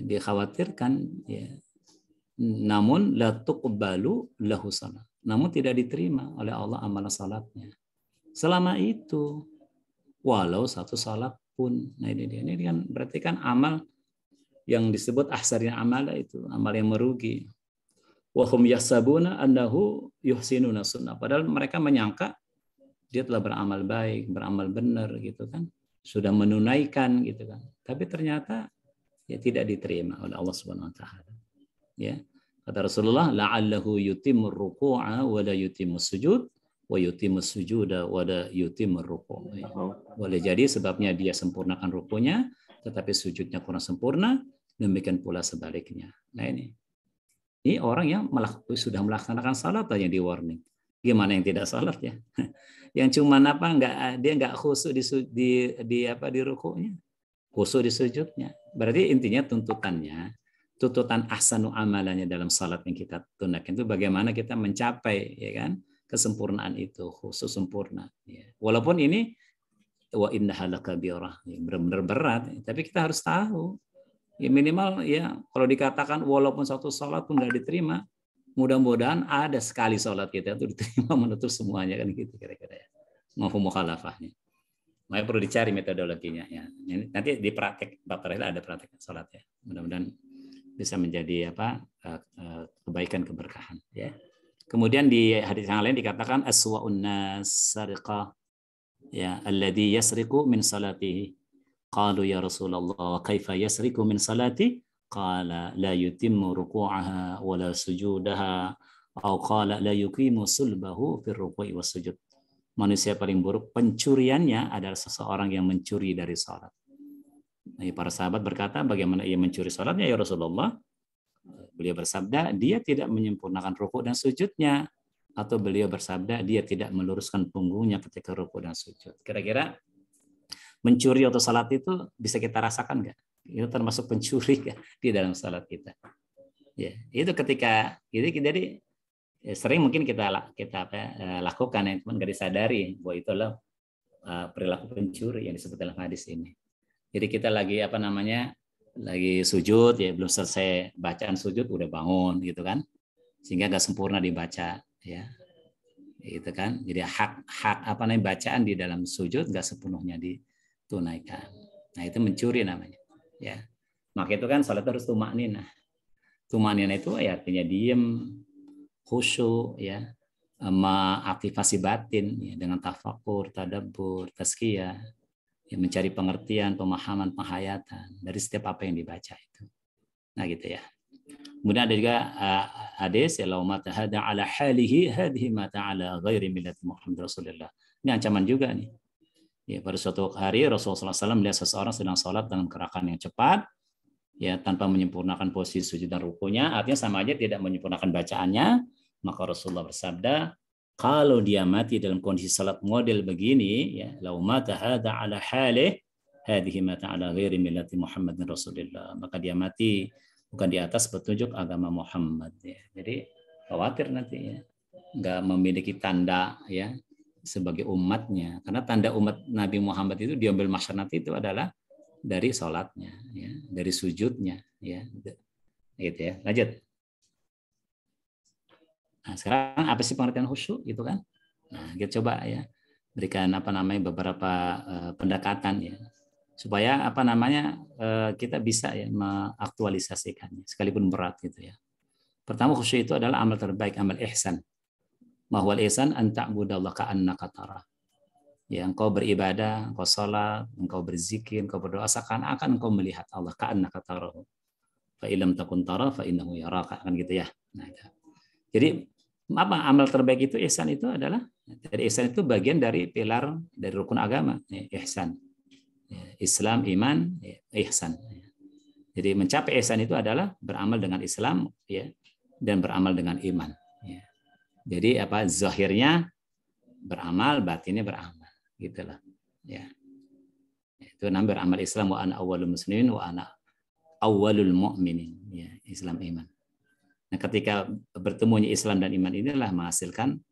dikhawatirkan ya. Namun la tuqbalu lahu shalah. Namun tidak diterima oleh Allah amal salatnya. Selama itu walau satu salat pun. Nah ini kan berarti kan amal yang disebut ahsarnya amal itu amal yang merugi. Wa hum yahsabuna annahu yuhsinuna sunnah. Padahal mereka menyangka dia telah beramal baik, beramal benar gitu kan. Sudah menunaikan gitu kan. Tapi ternyata ya tidak diterima oleh Allah Subhanahu wa taala. Ya. Kata Rasulullah, la'allahu yutimur ruku'a wa la yutimus sujud wa yutimus sujuda wa la yutimur ruku'. Boleh jadi sebabnya dia sempurnakan rukunya tetapi sujudnya kurang sempurna, demikian pula sebaliknya. Nah ini orang yang sudah melaksanakan salat aja di warning. Gimana yang tidak salat ya? Yang cuman dia nggak khusyuk di rukunya, khusyuk di sujudnya. Berarti intinya tuntutan ahsanu amalannya dalam salat yang kita tunaikan itu bagaimana kita mencapai ya kan kesempurnaan itu, khusyuk sempurna. Ya. Walaupun ini wa innaha lakabirah, benar-benar berat, tapi kita harus tahu. Ya minimal ya kalau dikatakan walaupun satu sholat pun nggak diterima, mudah-mudahan ada sekali sholat kita itu diterima menutup semuanya kan gitu kira-kira ya. Mafhum mukhalafahnya. Makanya perlu dicari metodologinya ya. Nanti di praktek bab terakhir ada praktek sholat ya. Mudah-mudahan bisa menjadi kebaikan keberkahan ya. Kemudian di hadis yang lain dikatakan aswa'un nas sariqah ya alladhi yasriqu min salatihi. Qalu ya Rasulullah kaifa yasriku min salati? Qala la yutimmu ruku'aha wa la sujudaha atau qala la yuqimu sulbahu fi ruku'i was sujud. Manusia paling buruk pencuriannya adalah seseorang yang mencuri dari salat. Para sahabat berkata, bagaimana ia mencuri salatnya ya Rasulullah? Beliau bersabda, dia tidak menyempurnakan ruku' dan sujudnya, atau beliau bersabda dia tidak meluruskan punggungnya ketika ruku' dan sujud. Kira-kira mencuri atau salat itu bisa kita rasakan nggak? Itu termasuk pencuri kan di dalam salat kita. Ya, itu ketika jadi sering mungkin kita lakukan ya, cuman nggak disadari bahwa itulah perilaku pencuri yang disebut dalam hadis ini. Jadi kita lagi lagi sujud ya, belum selesai bacaan sujud udah bangun gitu kan, sehingga nggak sempurna dibaca ya. Itu kan, jadi hak bacaan di dalam sujud nggak sepenuhnya tunaikan. Nah itu mencuri namanya. ya. Maka itu kan salat harus tumakninah. Tumakninah itu ya artinya diem, khusyuk, ya, mengaktifasi batin ya, dengan tafakur, tadabbur, tazkiyah, ya, mencari pengertian, pemahaman, penghayatan dari setiap apa yang dibaca itu. Nah gitu ya. Kemudian ada juga hadis ya law mata hada ala halihi hadhihi mata ala ghairi millati Muhammad Rasulullah. Ini ancaman juga nih. Ya, pada suatu hari Rasulullah SAW melihat seseorang sedang sholat dengan gerakan yang cepat, ya tanpa menyempurnakan posisi sujud dan rukunya, artinya sama aja tidak menyempurnakan bacaannya. Maka Rasulullah bersabda, kalau dia mati dalam kondisi salat model begini, ya law mata hada ala halih hadhihi mata ala ghairi millati Muhammadin Rasulullah, maka dia mati bukan di atas petunjuk agama Muhammad, ya. Jadi khawatir nanti ya nggak memiliki tanda ya sebagai umatnya, karena tanda umat Nabi Muhammad itu diambil mahsyar nanti itu adalah dari sholatnya, ya, dari sujudnya, ya, gitu ya. Lanjut. Nah, sekarang apa sih pengertian khusyuk, gitu kan? Nah, kita coba ya berikan apa namanya beberapa pendekatan ya, supaya apa namanya kita bisa ya mengaktualisasikannya, sekalipun berat gitu ya. Pertama, khusyuk itu adalah amal terbaik, amal ihsan. Mahwal ihsan an ta'budallaha ka'annaka tarah. Ya, engkau beribadah, engkau sholat, engkau berzikir, engkau berdoa seakan-akan engkau melihat Allah, ka'annaka tarahu. Fa illam takun tara fa innahu yaraka, kan gitu ya. Nah, itu. Jadi apa amal terbaik itu? Ihsan itu adalah, dari ihsan itu bagian dari pilar dari rukun agama, ya, ihsan. Ya, Islam, iman, ya, ihsan. Jadi mencapai ihsan itu adalah beramal dengan Islam, ya, dan beramal dengan iman. Ya. Jadi apa? Zahirnya beramal, batinnya beramal, gitulah. Ya. Itu namanya beramal Islam, wa ana awwalul muslimin wa ana awwalul mu'minin. Ya, Islam iman. Nah, ketika bertemunya Islam dan iman inilah menghasilkan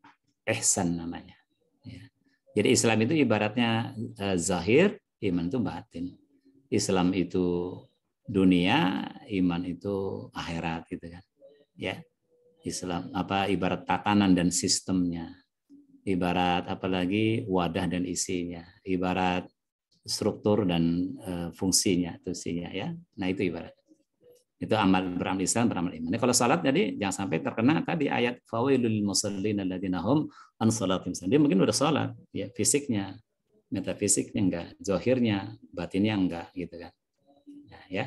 ihsan namanya. Ya. Jadi Islam itu ibaratnya zahir, iman itu batin. Islam itu dunia, iman itu akhirat, gitu kan. Ya. Islam apa ibarat tatanan dan sistemnya, ibarat apalagi wadah dan isinya, ibarat struktur dan fungsinya, ya. Nah itu ibarat. Itu amal beramal Islam, beramal iman. Nah, kalau salat jadi jangan sampai terkena tadi ayat fawailul musallin alladzina hum an salatim. Dia mungkin udah salat, ya fisiknya, metafisiknya enggak, zahirnya, batinnya enggak, gitu kan. Nah, ya.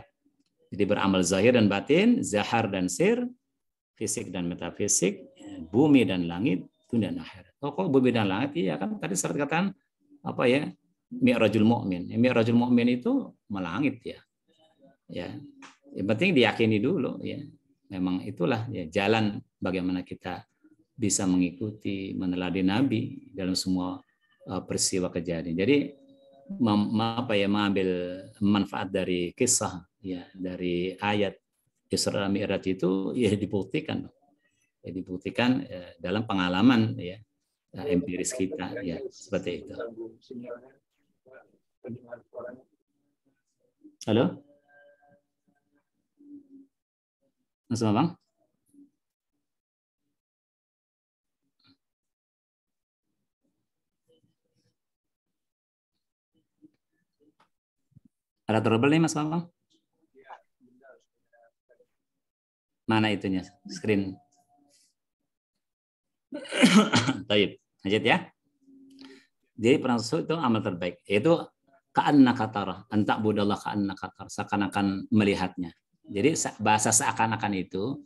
Jadi beramal zahir dan batin, zahar dan sir, fisik dan metafisik, bumi dan langit, dunia dan akhirat. Oh, kok bumi dan langit? Iya kan tadi syarat katakan apa ya? Mi'rajul mu'min. Mi'rajul mu'min itu melangit ya. Ya. Yang penting diyakini dulu ya. Memang itulah ya jalan bagaimana kita bisa mengikuti, meneladani Nabi dalam semua peristiwa kejadian. Jadi mengambil manfaat dari kisah ya, dari ayat Isra Mi'raj itu ya dibuktikan. Ya, dibuktikan dalam pengalaman ya empiris kita ya seperti itu. Halo? Mas Bang? Ada trouble nih Mas Bang? Mana itunya? Screen. Baik, lanjut ya. Jadi pernasuh itu amal terbaik. Itu ka'annaka tarah, antak budallah ka'annaka tarah, seakan-akan melihatnya. Jadi bahasa seakan-akan itu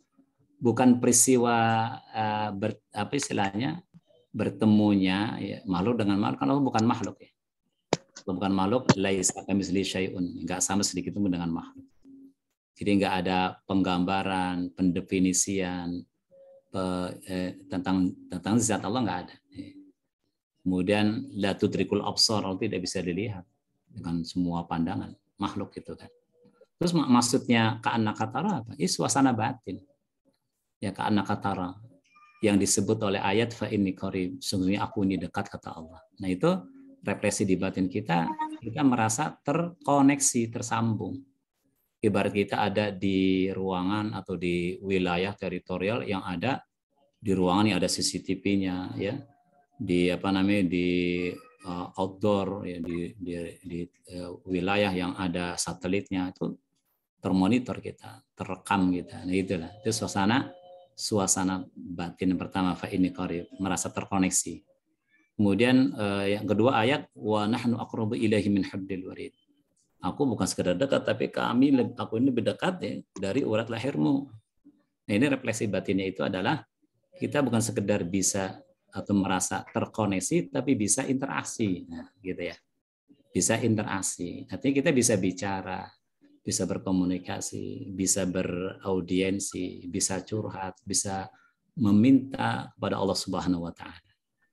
bukan peristiwa apa istilahnya bertemunya ya, makhluk dengan makhluk, karena bukan makhluk ya. Bukan makhluk, laisa kamitslihi syai'un, enggak sama sedikit pun dengan makhluk. Jadi enggak ada penggambaran, pendefinisian tentang zat Allah, enggak ada. Kemudian la tudrikul absar, tidak bisa dilihat dengan semua pandangan makhluk itu kan. Terus maksudnya ka'annaka tara apa? Ini suasana batin. Ya ka'annaka tara yang disebut oleh ayat fa inni qarib, sesungguhnya aku ini dekat kata Allah. Nah, itu represi di batin kita merasa terkoneksi, tersambung. Ibarat kita ada di ruangan atau di wilayah teritorial yang ada di ruangan yang ada CCTV-nya ya. Di apa namanya di outdoor ya, di wilayah yang ada satelitnya, itu termonitor kita, terekam kita. Nah itulah, itu suasana batin yang pertama, fa inni qarib, merasa terkoneksi. Kemudian yang kedua ayat, wa nahnu aqrabu ilaihi min hablil warid. Aku bukan sekedar dekat, tapi aku ini lebih dekat ya dari urat lahirmu. Nah, ini refleksi batinnya itu adalah kita bukan sekedar bisa atau merasa terkoneksi, tapi bisa interaksi, nah, gitu ya. Bisa interaksi. Artinya kita bisa bicara, bisa berkomunikasi, bisa beraudiensi, bisa curhat, bisa meminta kepada Allah Subhanahu wa taala.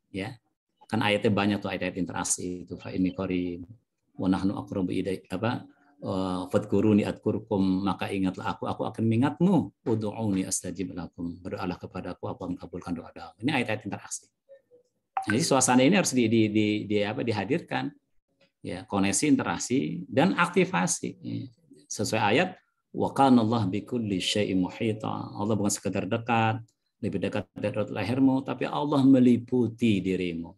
Ya. Kan ayatnya banyak tuh ayat-ayat interaksi itu, fa inni qarib wa nahnu aqrabu ilaihi fadkuruni adkurkum, maka ingatlah aku akan mengingatmu, ud'uuni astajib lakum, berdoalah kepadaku aku akan kabulkan doa-doa. Ini ayat-ayat interaksi. Jadi suasana ini harus dihadirkan, ya, koneksi, interaksi, dan aktivasi. Sesuai ayat, wa kana Allah bikulli syai'in muhita. Allah bukan sekedar dekat, lebih dekat dari lahirmu, tapi Allah meliputi dirimu.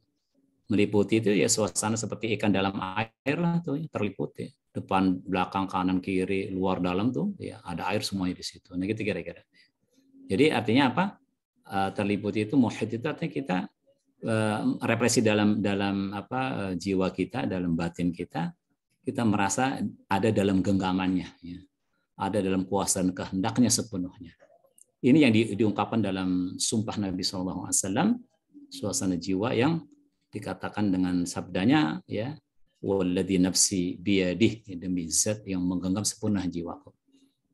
Meliputi itu ya suasana seperti ikan dalam air lah tuh, terliputi. Depan, belakang, kanan, kiri, luar, dalam tuh, ya ada air semuanya di situ. Nah gitu kira-kira. Jadi artinya apa? Terliputi itu, muhit itu artinya kita represi dalam jiwa kita, dalam batin kita merasa ada dalam genggamannya, ya. Ada dalam kuasa dan kehendaknya sepenuhnya. Ini yang diungkapkan dalam sumpah Nabi SAW, suasana jiwa yang dikatakan dengan sabdanya, ya, walladzi nafsi biyadih, demi zat yang menggenggam sepenuh jiwaku.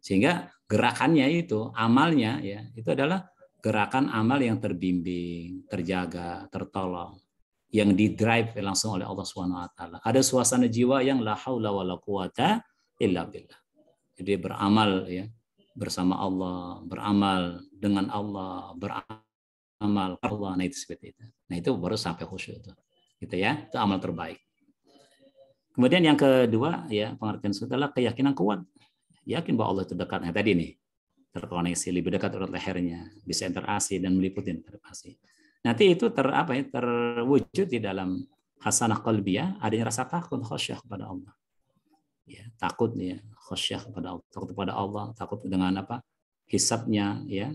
Sehingga gerakannya itu, amalnya, ya, itu adalah gerakan amal yang terbimbing, terjaga, tertolong, yang didrive langsung oleh Allah SWT. Ada suasana jiwa yang la haula wala quwata illa billah. Jadi beramal, ya, bersama Allah, beramal dengan Allah, beramal Allah, nah itu seperti itu. Nah itu baru sampai khusyuk itu. Gitu ya, itu amal terbaik. Kemudian yang kedua, ya, pengertian adalah keyakinan kuat. Yakin bahwa Allah itu dekat. Nah tadi nih, terkoneksi, lebih dekat urat lehernya, bisa interaksi dan meliputi interaksi. Nanti itu terwujud di dalam hasanah qalbiyah, adanya rasa takut, khasyah kepada Allah. Ya, takut, ya, khasyah kepada Allah, takut kepada Allah, takut dengan hisabnya, ya.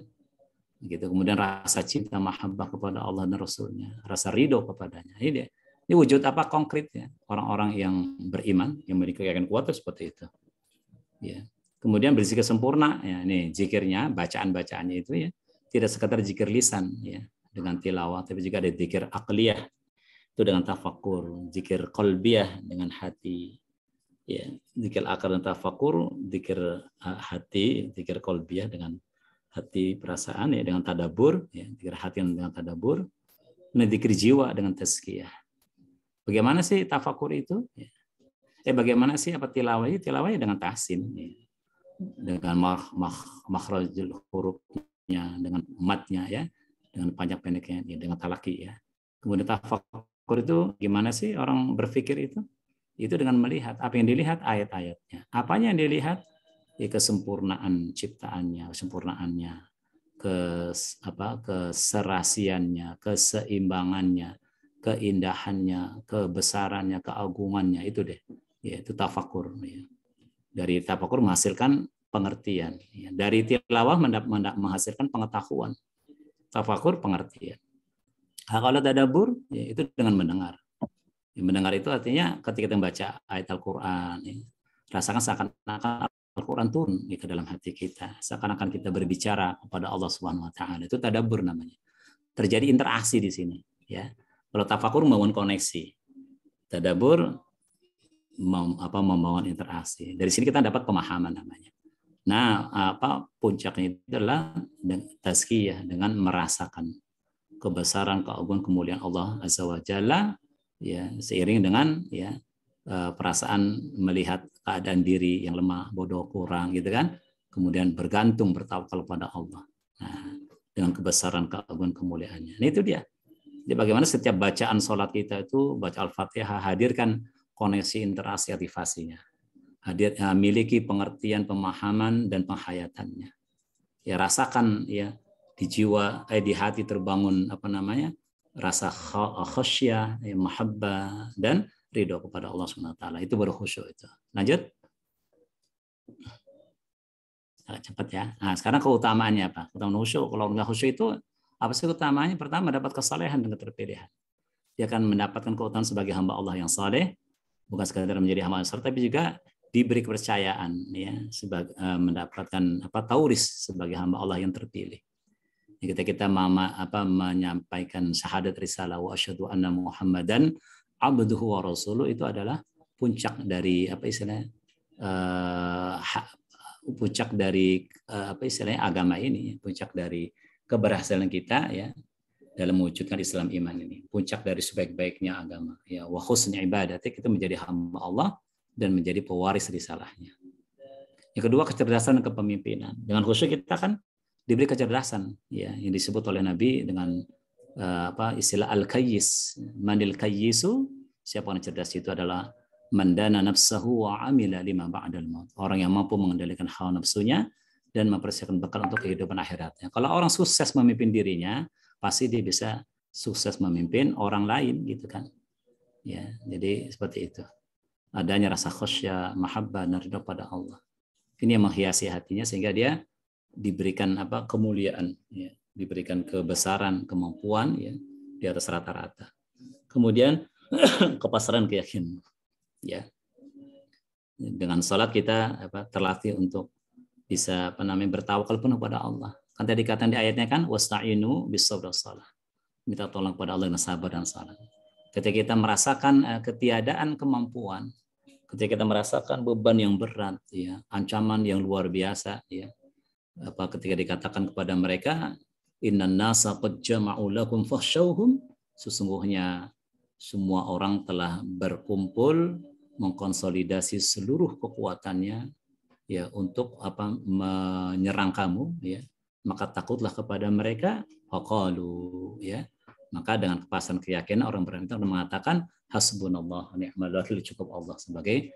Gitu. Kemudian rasa cinta, mahabbah kepada Allah dan Rasulnya, rasa ridho kepadanya. Ini wujud konkretnya orang-orang yang beriman, yang memiliki keyakinan kuat seperti itu. Ya. Kemudian berzikir sempurna, ya, ini zikirnya, bacaan-bacaannya itu, ya, tidak sekadar zikir lisan, ya, dengan tilawah, tapi juga ada zikir aqliyah, itu dengan tafakkur, zikir qalbiyah dengan hati, ya, zikir akal dan tafakkur, zikir hati, zikir qalbiyah dengan hati perasaan, ya, dengan tadabur, ya, zikir hati dengan tadabur, dan zikir jiwa dengan tazkiyah. Bagaimana sih tafakkur itu? Ya. Bagaimana sih tilawah? Tilawahnya dengan tahsin, ya, dengan makhrajul hurufnya, dengan matnya, ya, dengan panjang pendeknya, ya, dengan talaki, ya. Kemudian tafakkur itu gimana sih orang berpikir itu? Itu dengan melihat apa yang dilihat, ayat-ayatnya. Apanya yang dilihat? Ya, kesempurnaan ciptaannya, kesempurnaannya, keserasiannya, keseimbangannya, keindahannya, kebesarannya, keagungannya, itu deh. Ya, itu tafakkur, ya. Dari tafakkur menghasilkan pengertian, ya. Dari tilawah menghasilkan pengetahuan. Tafakkur pengertian. Nah, kalau tadabbur, ya, itu dengan mendengar. Ya, mendengar itu artinya ketika kita membaca ayat Al-Qur'an, ya, rasakan seakan-akan Al-Quran turun ke dalam hati kita, seakan-akan kita berbicara kepada Allah Subhanahu Wa Taala. Itu tadabbur namanya. Terjadi interaksi di sini, ya. Kalau tafakur membangun koneksi, tadabbur membangun interaksi. Dari sini kita dapat pemahaman namanya. Nah, puncaknya itu adalah tazkiyah, dengan merasakan kebesaran, keagungan, kemuliaan Allah Azza wa Jalla, ya, seiring dengan, ya, perasaan melihat keadaan diri yang lemah, bodoh, kurang, gitu kan. Kemudian bergantung, bertawakal kepada Allah. Nah, dengan kebesaran, keagungan, kemuliaannya. Nah, itu dia. Jadi bagaimana setiap bacaan sholat kita itu, baca Al-Fatihah, hadirkan koneksi, interaksi, aktivasinya. Miliki pengertian, pemahaman, dan penghayatannya. Ya, rasakan, ya, di jiwa, di hati terbangun rasa khasyah, mahabbah, dan ridho kepada Allah SWT. Itu baru khusyuk itu. Lanjut. agak cepat ya. Nah, sekarang keutamaannya apa? Keutamaan khusyuk. Kalau nggak khusyuk itu apa sih keutamaannya? Pertama, dapat kesalehan dan keterpilihan. Dia akan mendapatkan keutamaan sebagai hamba Allah yang saleh, bukan sekadar menjadi hamba Allah, tapi juga diberi kepercayaan, ya, sebagai mendapatkan tauris sebagai hamba Allah yang terpilih. Ketika kita menyampaikan syahadat risalah wa asyhadu anna Muhammadan abduhu wa rasuluh, itu adalah puncak dari puncak dari agama ini, puncak dari keberhasilan kita ya dalam mewujudkan Islam iman ini, puncak dari sebaik-baiknya agama ya, wa husni ibadati, kita menjadi hamba Allah dan menjadi pewaris risalahnya. Yang kedua, kecerdasan dan kepemimpinan. Dengan khusyuk kita kan diberi kecerdasan ya, yang disebut oleh Nabi dengan istilah al-kayyis. Manil kayyisu, siapa yang cerdas itu adalah mandana nafsahu wa amila lima ba'dal maut. Orang yang mampu mengendalikan hawa nafsunya dan mempersiapkan bekal untuk kehidupan akhiratnya. Kalau orang sukses memimpin dirinya, pasti dia bisa sukses memimpin orang lain gitu kan. Ya, jadi seperti itu. Adanya rasa khusyuk, mahabbah, dan ridha pada Allah. Ini yang menghiasi hatinya sehingga dia diberikan kemuliaan ya, diberikan kebesaran, kemampuan ya di atas rata-rata. Kemudian kepasrahan, keyakinan ya. Dengan salat kita terlatih untuk bisa bertawakal penuh pada Allah. Kan tadi dikatakan di ayatnya kan wasta'inu bis-sabri was-shalah. Minta tolong pada Allah dengan sabar dan salat. Ketika kita merasakan ketiadaan kemampuan, ketika kita merasakan beban yang berat ya, ancaman yang luar biasa ya, ketika dikatakan kepada mereka innan nasa qad jama'u lakum fakhshawhum, sesungguhnya semua orang telah berkumpul mengkonsolidasi seluruh kekuatannya ya untuk menyerang kamu ya, maka takutlah kepada mereka. Faqalu ya, maka dengan kepastian keyakinan orang beriman itu mengatakan hasbunallah wa ni'mal wakil, cukup Allah sebagai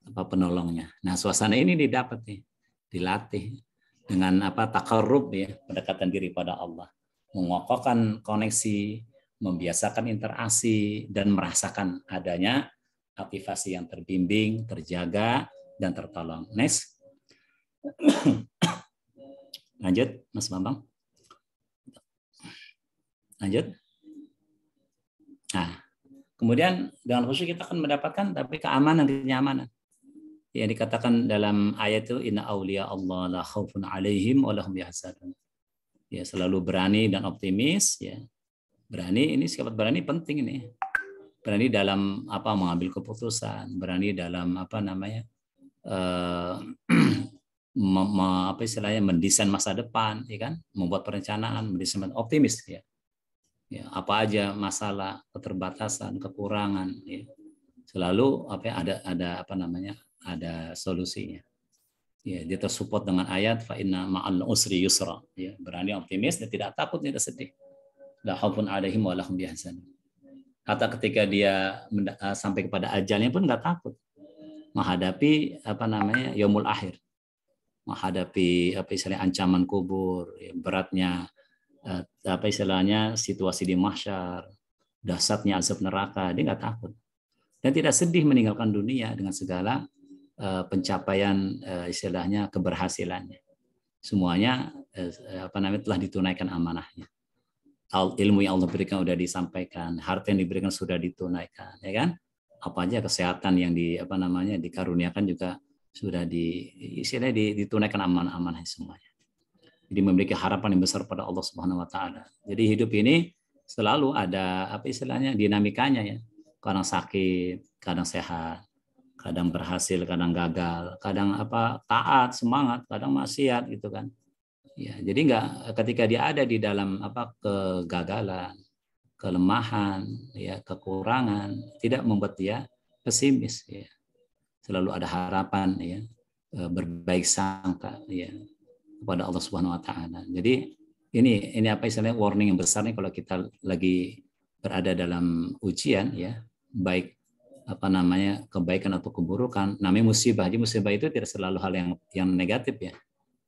penolongnya. Nah, suasana ini didapat nih, dilatih dengan takarrub ya, pendekatan diri pada Allah, mengokohkan koneksi, membiasakan interaksi dan merasakan adanya aktivasi yang terbimbing, terjaga dan tertolong. Next. Lanjut, Mas Bambang. Lanjut. Nah, kemudian dengan khusyuk kita akan mendapatkan tapi keamanan, kenyamanan. Yang dikatakan dalam ayat itu inna auliya Allah la khaufun alaihim wa lahum yahzanun. Ya, selalu berani dan optimis ya. Berani, ini sifat berani penting ini. Berani dalam mengambil keputusan, berani dalam mendesain masa depan ya kan, membuat perencanaan, mendesain, optimis ya. Ya, apa aja masalah, keterbatasan, kekurangan ya. Selalu ada solusinya. Ya, dia tersupport dengan ayat fa inna ma'al usri yusra. Ya, berani, optimis dan tidak takut, tidak sedih. La khaufun 'alaihim wa lahum yahzanun. Kata ketika dia sampai kepada ajalnya pun nggak takut menghadapi yaumul akhir, menghadapi ancaman kubur, ya, beratnya situasi di mahsyar, dahsyatnya azab neraka, dia nggak takut dan tidak sedih meninggalkan dunia dengan segala pencapaian keberhasilannya. Semuanya telah ditunaikan amanahnya. Ilmu yang Allah berikan sudah disampaikan, harta yang diberikan sudah ditunaikan, ya kan? Apa aja kesehatan yang dikaruniakan juga sudah ditunaikan amanah-amanah semuanya. Jadi memiliki harapan yang besar pada Allah Subhanahu wa taala. Jadi hidup ini selalu ada dinamikanya ya. Kadang sakit, kadang sehat, kadang berhasil, kadang gagal, kadang taat, semangat, kadang maksiat gitu kan. Ya, jadi ketika dia ada di dalam kegagalan, kelemahan, ya, kekurangan, tidak membuat dia pesimis ya. Selalu ada harapan ya, berbaik sangka ya kepada Allah Subhanahu wa taala. Jadi ini warning yang besar nih kalau kita lagi berada dalam ujian ya, baik kebaikan atau keburukan, namanya musibah. Jadi musibah itu tidak selalu hal yang negatif ya.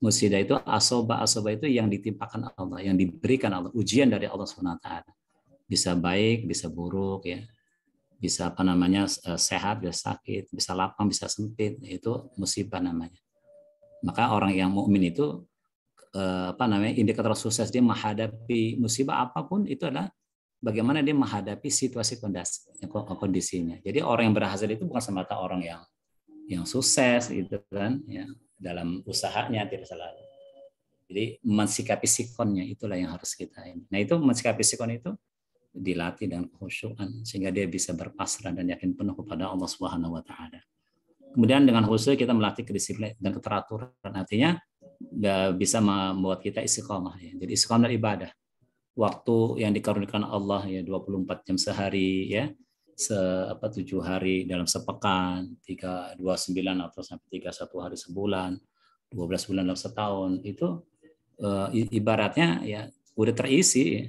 Musibah itu asoba itu yang ditimpakan Allah, yang diberikan Allah, ujian dari Allah SWT. Bisa baik, bisa buruk ya. Bisa sehat, bisa sakit, bisa lapang, bisa sempit, itu musibah namanya. Maka orang yang mukmin itu indikator sukses dia menghadapi musibah apapun itu adalah bagaimana dia menghadapi situasi kondisinya. Jadi orang yang berhasil itu bukan semata orang yang sukses gitu kan ya dalam usahanya, tidak salah. Jadi mensikapi sikonnya itulah yang harus kita ini. Nah itu mensikapi sikon itu dilatih dengan khusyukan sehingga dia bisa berpasrah dan yakin penuh kepada Allah Subhanahu wa taala. Kemudian dengan khusyuk kita melatih kedisiplinan dan keteraturan. Artinya bisa membuat kita istiqomah ya. Jadi istiqomah dari ibadah. Waktu yang dikaruniakan Allah ya 24 jam sehari ya. 7 hari dalam sepekan, 329 atau sampai 31 hari sebulan, 12 bulan dalam setahun itu ibaratnya ya udah terisi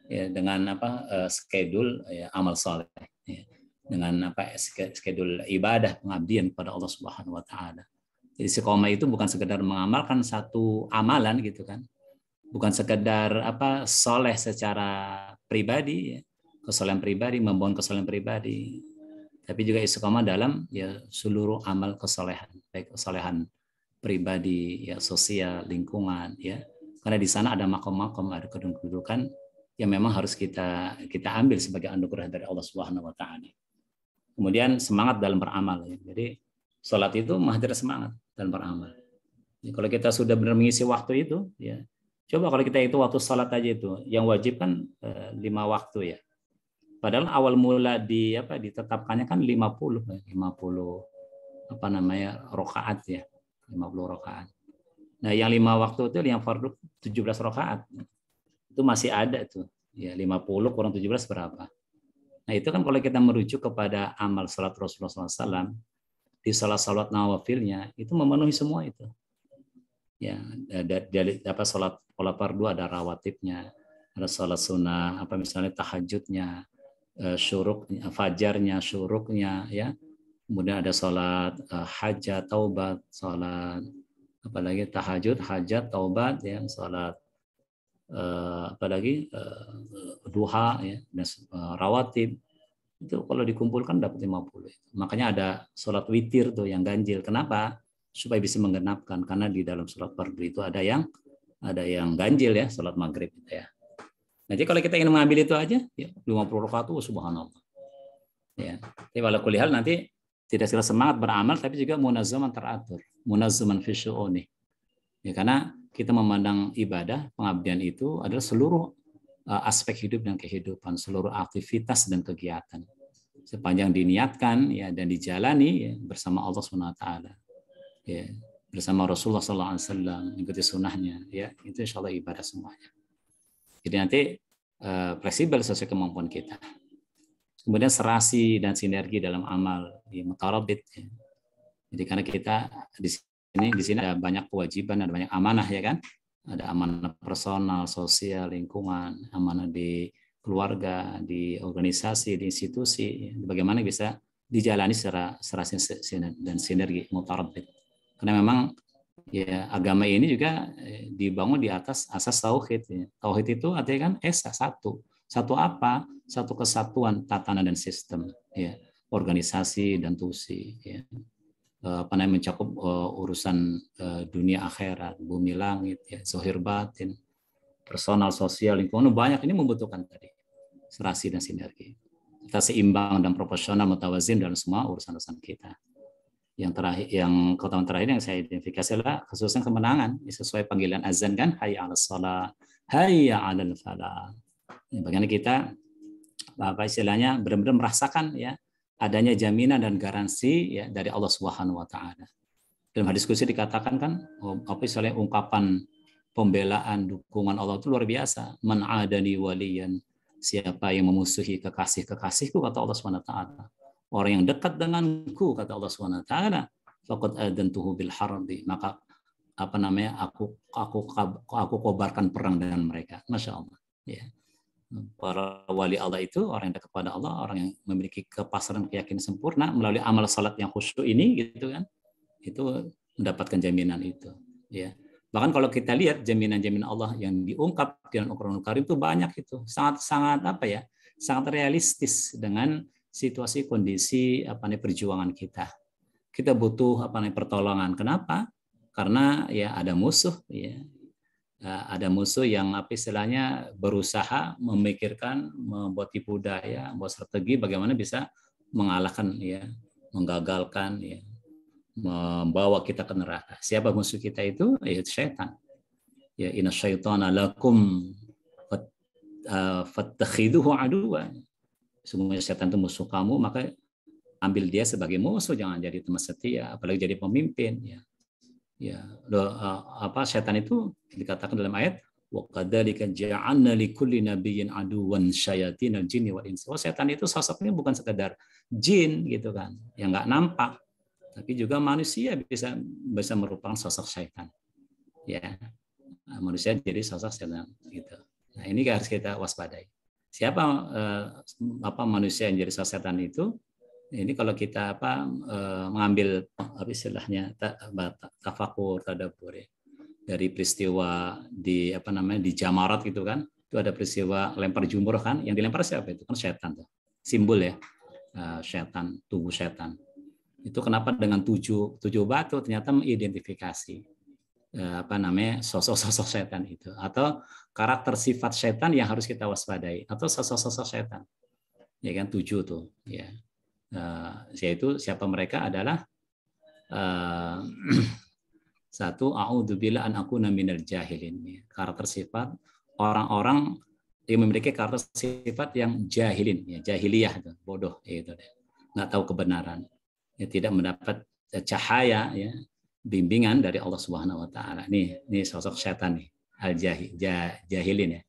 ya dengan schedule ya, amal saleh ya, dengan schedule ibadah pengabdian kepada Allah Subhanahu wa taala. Jadi istiqomah itu bukan sekedar mengamalkan satu amalan gitu kan. Bukan sekedar soleh secara pribadi ya, kesalehan pribadi, membangun kesalehan pribadi. Tapi juga istiqomah dalam ya seluruh amal kesalehan, baik kesalehan pribadi, ya sosial, lingkungan, ya. Karena di sana ada makom-makom, ada kedudukan yang memang harus kita ambil sebagai anugerah dari Allah Subhanahu wa taala. Kemudian semangat dalam beramal ya. Jadi salat itu menghadir semangat dalam beramal. Jadi, kalau kita sudah benar mengisi waktu itu ya. Coba kalau kita itu waktu salat aja itu, yang wajib kan 5 waktu ya. Padahal awal mula ditetapkannya kan 50 rakaat ya. 50 rakaat. Nah, yang 5 waktu itu yang fardu 17 rakaat. Itu masih ada tuh. Ya, 50 kurang 17 berapa? Nah, itu kan kalau kita merujuk kepada amal salat Rasulullah SAW, di salat nawafilnya itu memenuhi semua itu. Ya, dari salat fardu ada rawatibnya, ada salat sunnah, misalnya tahajudnya, syuruknya, fajarnya, syuruknya ya. Kemudian ada sholat hajat, taubat, sholat apalagi tahajud, hajat, taubat, ya, sholat duha, ya, dan rawatib. Itu kalau dikumpulkan dapat 50. Makanya ada sholat witir tuh yang ganjil. Kenapa? Supaya bisa menggenapkan. Karena di dalam sholat fardu itu ada yang ganjil ya, sholat maghrib gitu ya. Jadi kalau kita ingin mengambil itu aja, ya 50 rakaat itu subhanallah. Ya. Tapi kalau kulihal nanti tidak sekedar semangat beramal, tapi juga munazzaman teratur, munazzaman fi syu'uni. Ya, karena kita memandang ibadah, pengabdian itu adalah seluruh aspek hidup dan kehidupan, seluruh aktivitas dan kegiatan. Sepanjang diniatkan ya dan dijalani ya, bersama Allah SWT, ya, bersama Rasulullah SAW, ikuti sunnahnya, ya, itu insya Allah ibadah semuanya. Jadi nanti fleksibel sesuai kemampuan kita. Kemudian serasi dan sinergi dalam amal, ya, mutarabit. Ya. Jadi karena kita di sini ada banyak kewajiban, ada banyak amanah ya kan. Ada amanah personal, sosial, lingkungan, amanah di keluarga, di organisasi, di institusi. Ya. Bagaimana bisa dijalani secara serasi dan sinergi mutarabit. Karena memang ya agama ini juga dibangun di atas asas tauhid. Ya. Tauhid itu artinya kan esa, satu. Satu apa? Satu kesatuan tatanan dan sistem, ya, organisasi dan tusi, ya, mencakup urusan dunia akhirat, bumi langit, ya, zahir batin, personal, sosial, lingkungan, banyak ini membutuhkan tadi serasi dan sinergi. Kita seimbang dan proporsional, mutawazin dalam semua urusan-urusan kita. Yang terakhir, yang keutamaan terakhir yang saya identifikasi adalah khususnya kemenangan sesuai panggilan azan kan, hayya 'alas shalah, hayya 'alal falah. Bagaimana kita istilahnya benar-benar merasakan ya adanya jaminan dan garansi ya dari Allah Subhanahu wa taala. Dalam hadis qudsi dikatakan kan istilahnya ungkapan pembelaan dukungan Allah itu luar biasa. Man adani waliyan, siapa yang memusuhi kekasihku kata Allah Subhanahu wa taala. Orang yang dekat denganku kata Allah Subhanahu wa taala, faqad adantuhu bil harbi, maka aku kobarkan perang dengan mereka. Masya Allah. Ya. Para wali Allah itu orang yang dekat kepada Allah, orang yang memiliki kepasrahan keyakinan sempurna melalui amal salat yang khusyuk ini gitu kan, itu mendapatkan jaminan itu ya. Bahkan kalau kita lihat jaminan-jaminan Allah yang diungkap di dalam Al-Qur'anul Karim itu banyak, itu sangat sangat realistis dengan situasi kondisi perjuangan kita butuh pertolongan. Kenapa? Karena ya ada musuh, ya. Ada musuh yang apa istilahnya berusaha memikirkan, membuat tipu daya, membuat strategi bagaimana bisa mengalahkan, ya, menggagalkan, ya, membawa kita ke neraka. Siapa musuh kita itu? Yaitu syaitan. Ya, inna syaitana lakum fattakhiduhu aduwa. Sungguhnya syaitan itu musuh kamu, maka ambil dia sebagai musuh, jangan jadi teman setia, apalagi jadi pemimpin, ya. Ya, syaitan itu dikatakan dalam ayat wa kadzalika ja'alna likulli nabiyyin aduwan syayatinal jinni wal insi. Syaitan itu sosoknya bukan sekedar jin gitu kan, yang nggak nampak, tapi juga manusia bisa merupakan sosok syaitan. Ya, manusia jadi sosok syaitan gitu. Nah, ini harus kita waspadai. Siapa manusia yang jadi sosok syaitan itu? Ini kalau kita mengambil istilahnya tafakur, tadabbur, ya, dari peristiwa di di Jamarat gitu kan, itu ada peristiwa lempar jumroh kan, yang dilempar siapa itu kan syaitan tuh, simbol ya, syaitan, tubuh syaitan. Itu kenapa dengan tujuh batu ternyata mengidentifikasi sosok-sosok syaitan itu, atau karakter sifat syaitan yang harus kita waspadai, atau sosok-sosok syaitan, ya kan, 7 tuh, ya. Yaitu siapa mereka adalah satu, a'udzubilla an akuna minal jahilin. Karakter sifat orang-orang yang memiliki karakter sifat yang jahilin, ya, jahiliyah, bodoh, itu nggak tahu kebenaran, ya, tidak mendapat cahaya, ya, bimbingan dari Allah Subhanahu Wa Taala. Ini sosok syaitan nih, jahilin, ya.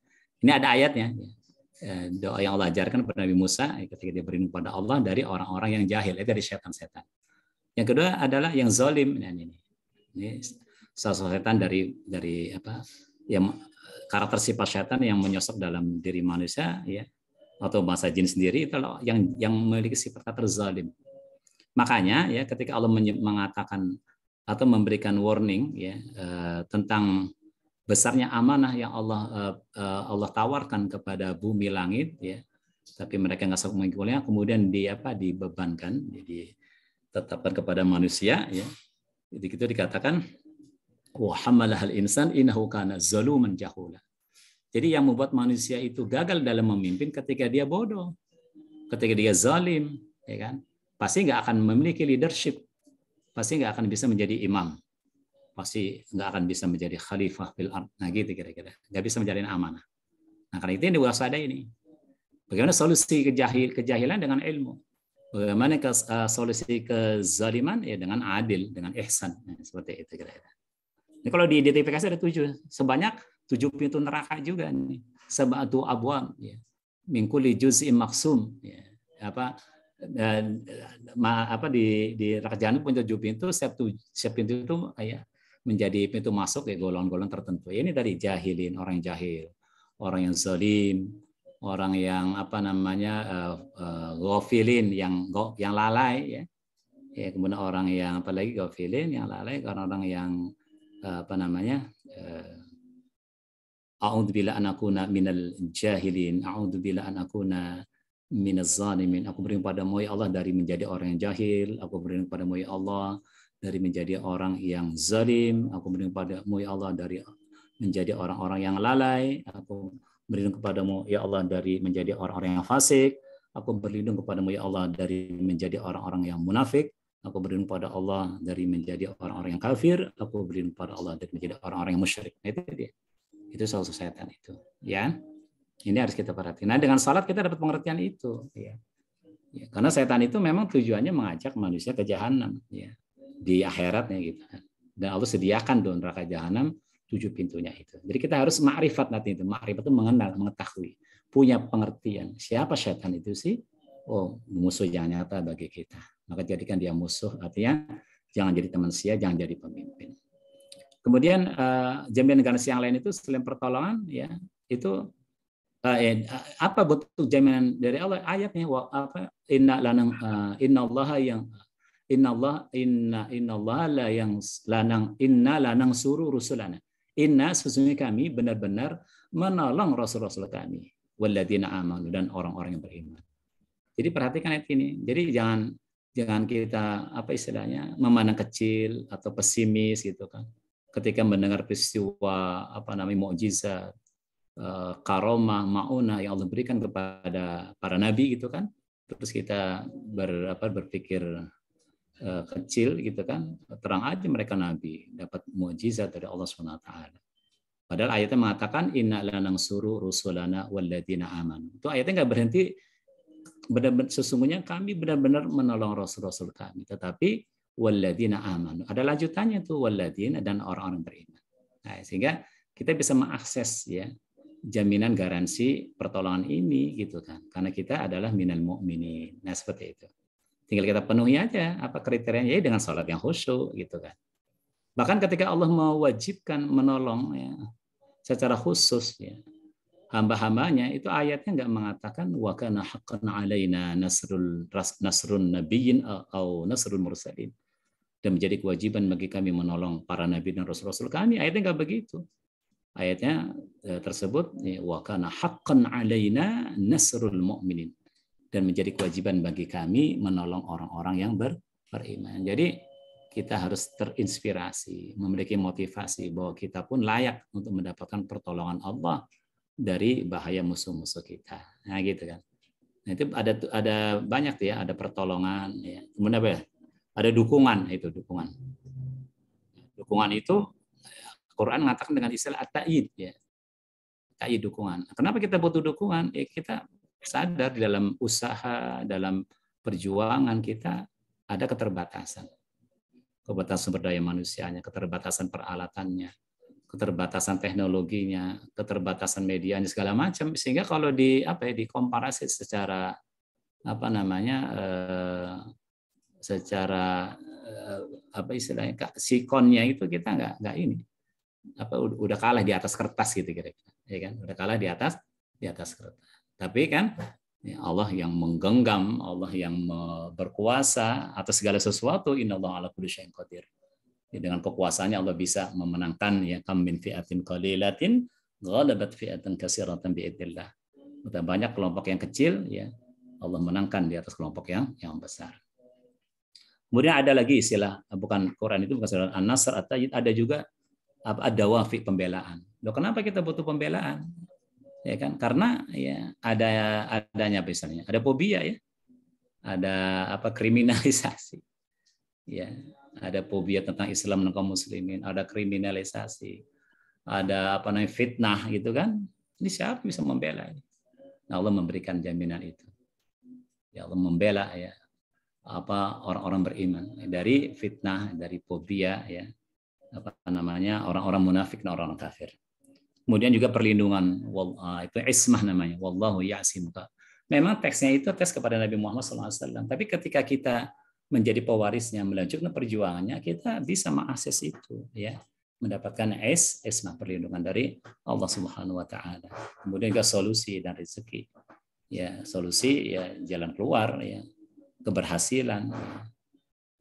Ini ada ayatnya. Ya. Doa yang Allah ajarkan kepada Nabi Musa ketika dia berlindung pada Allah dari orang-orang yang jahil, itu dari syaitan-syaitan. Yang kedua adalah yang zalim. Nah, ini sosok syaitan dari yang karakter sifat syaitan yang menyosok dalam diri manusia, ya, atau bahasa jin sendiri, itu yang memiliki sifat karakter zalim. Makanya, ya, ketika Allah mengatakan atau memberikan warning, ya, tentang besarnya amanah yang Allah tawarkan kepada bumi langit, ya, tapi mereka nggak sanggup mengikulnya, kemudian dibebankan, jadi tetapkan kepada manusia, ya. Jadi itu dikatakan wa hamalahal insan innahu kana zaluman jahula. Jadi yang membuat manusia itu gagal dalam memimpin ketika dia bodoh, ketika dia zalim, ya kan, pasti nggak akan memiliki leadership, pasti nggak akan bisa menjadi imam, pasti nggak akan bisa menjadi khalifah fil ard. Nah, gitu kira-kira. Nggak bisa menjalin amanah. Nah, karena itu yang diwaspadai ini. Bagaimana solusi kejahilan dengan ilmu? Bagaimana solusi kezaliman? Ya dengan adil, dengan ihsan. Nah, seperti itu kira-kira. Ini kalau diidentifikasi ada 7. Sebanyak 7 pintu neraka juga nih. Sab'atu abwab, ya. Min kulli juz'in maqsum, ya. Di neraka jahanam punya 7 pintu, setiap pintu itu kayak menjadi pintu masuk, ya, golongan-golongan tertentu. Ini dari jahilin, orang yang jahil, orang yang zalim, orang yang ghafilin, yang lalai, ya. Ya, kemudian orang yang apalagi ghafilin, yang lalai, orang-orang yang a'udzubilla an akuna minal jahilin, a'udzubilla an akuna minaz zalimin. Aku berlindung padamu ya Allah dari menjadi orang yang jahil, aku berlindung padamu ya Allah dari menjadi orang yang zalim, aku berlindung padamu ya Allah dari menjadi orang-orang yang lalai, aku berlindung kepadamu ya Allah dari menjadi orang-orang yang fasik, aku berlindung kepadamu ya Allah dari menjadi orang-orang yang munafik, aku berlindung pada Allah dari menjadi orang-orang yang kafir, aku berlindung pada Allah dari menjadi orang-orang yang musyrik. Nah, itu dia. Itu solusi setan itu, ya. Ini harus kita perhatikan. Nah, dengan salat kita dapat pengertian itu, ya. Ya, karena setan itu memang tujuannya mengajak manusia ke jahanam, ya. Di akhiratnya gitu kan. Dan Allah sediakan tuh neraka jahanam 7 pintunya itu. Jadi kita harus ma'rifat nanti itu. Ma'rifat itu mengenal, mengetahui, punya pengertian. Siapa setan itu sih? Oh, musuh yang nyata bagi kita. Maka jadikan dia musuh, artinya jangan jadi teman setia, jangan jadi pemimpin. Kemudian jaminan garansi yang lain itu selain pertolongan, ya, itu apa bentuk jaminan dari Allah? Ayatnya inna lanang suruh rusulana. Inna sesungguhnya kami benar-benar menolong rasul-rasul kami, walladzina amanu, dan orang-orang yang beriman. Jadi perhatikan ayat ini. Jadi jangan Jangan kita apa istilahnya memandang kecil atau pesimis gitu kan. Ketika mendengar peristiwa apa namanya mukjizat, karomah, maunah yang Allah berikan kepada para nabi gitu kan. Terus kita berpikir kecil gitu kan. Terang aja mereka nabi, dapat mukjizat dari Allah SWT. Padahal ayatnya mengatakan inna lanansuru rusulana walladzina amanu. Itu ayatnya nggak berhenti benar-benar sesungguhnya kami benar-benar menolong rasul-rasul kami, tetapi walladzina amanu ada lanjutannya tuh walladzina dan orang-orang beriman. Nah, sehingga kita bisa mengakses ya jaminan garansi pertolongan ini gitu kan, karena kita adalah minal mu'minin. Nah, seperti itu. Tinggal kita penuhi aja apa kriterianya ya dengan salat yang khusyuk gitu kan. Bahkan ketika Allah mewajibkan menolong ya secara khusus ya hamba-hambanya, itu ayatnya nggak mengatakan wa kana haqqan alaina nasrun nabiyyin atau nasrul mursalin, dan menjadi kewajiban bagi kami menolong para nabi dan rasul-rasul kami. Ayatnya nggak begitu. Ayatnya tersebut wa kana haqqan alaina nasrul mu'minin, dan menjadi kewajiban bagi kami menolong orang-orang yang beriman. Jadi kita harus terinspirasi, memiliki motivasi bahwa kita pun layak untuk mendapatkan pertolongan Allah dari bahaya musuh-musuh kita. Nah, gitu kan. Nah, itu ada banyak ya, ada pertolongan ya. Kemudian apa ya? Ada dukungan, itu dukungan. Dukungan itu Quran mengatakan dengan istilah at-ta'yid ya. Ta'yid dukungan. Kenapa kita butuh dukungan? Ya, kita sadar di dalam usaha, dalam perjuangan kita ada keterbatasan. Keterbatasan sumber daya manusianya, keterbatasan peralatannya, keterbatasan teknologinya, keterbatasan medianya segala macam, sehingga kalau dikomparasi secara secara istilahnya sikonnya itu kita nggak ini udah kalah di atas kertas gitu kira-kira, ya kan, udah kalah di atas kertas. Tapi kan ya Allah yang menggenggam, Allah yang berkuasa atas segala sesuatu, innallaha ala kulli syai'in qadir. Dengan kekuasaannya Allah bisa memenangkan ya kam min fi'atin qalilatin ghalabat fi'atan katsiratan biidznillah. Banyak kelompok yang kecil ya Allah menangkan di atas kelompok yang besar. Kemudian ada lagi istilah, bukan Quran itu bukan surah An-Nasr, ada juga ad-dawafi, pembelaan. Loh, kenapa kita butuh pembelaan? Ya kan? Karena ya adanya misalnya ada fobia ya. Ada kriminalisasi. Ya, ada fobia tentang Islam dan kaum muslimin, ada kriminalisasi, ada fitnah gitu kan. Ini siapa bisa membela? Nah, Allah memberikan jaminan itu. Ya, Allah membela ya orang-orang beriman dari fitnah, dari fobia ya orang-orang munafik dan orang kafir. Kemudian juga perlindungan, itu ismah namanya, wallahu ya'simuka. Memang teksnya itu tes kepada Nabi Muhammad SAW, tapi ketika kita menjadi pewarisnya, melanjutkan perjuangannya, kita bisa mengakses itu ya, mendapatkan ismah, perlindungan dari Allah Subhanahu wa taala. Kemudian juga solusi dan rezeki. Ya, solusi ya jalan keluar ya, keberhasilan,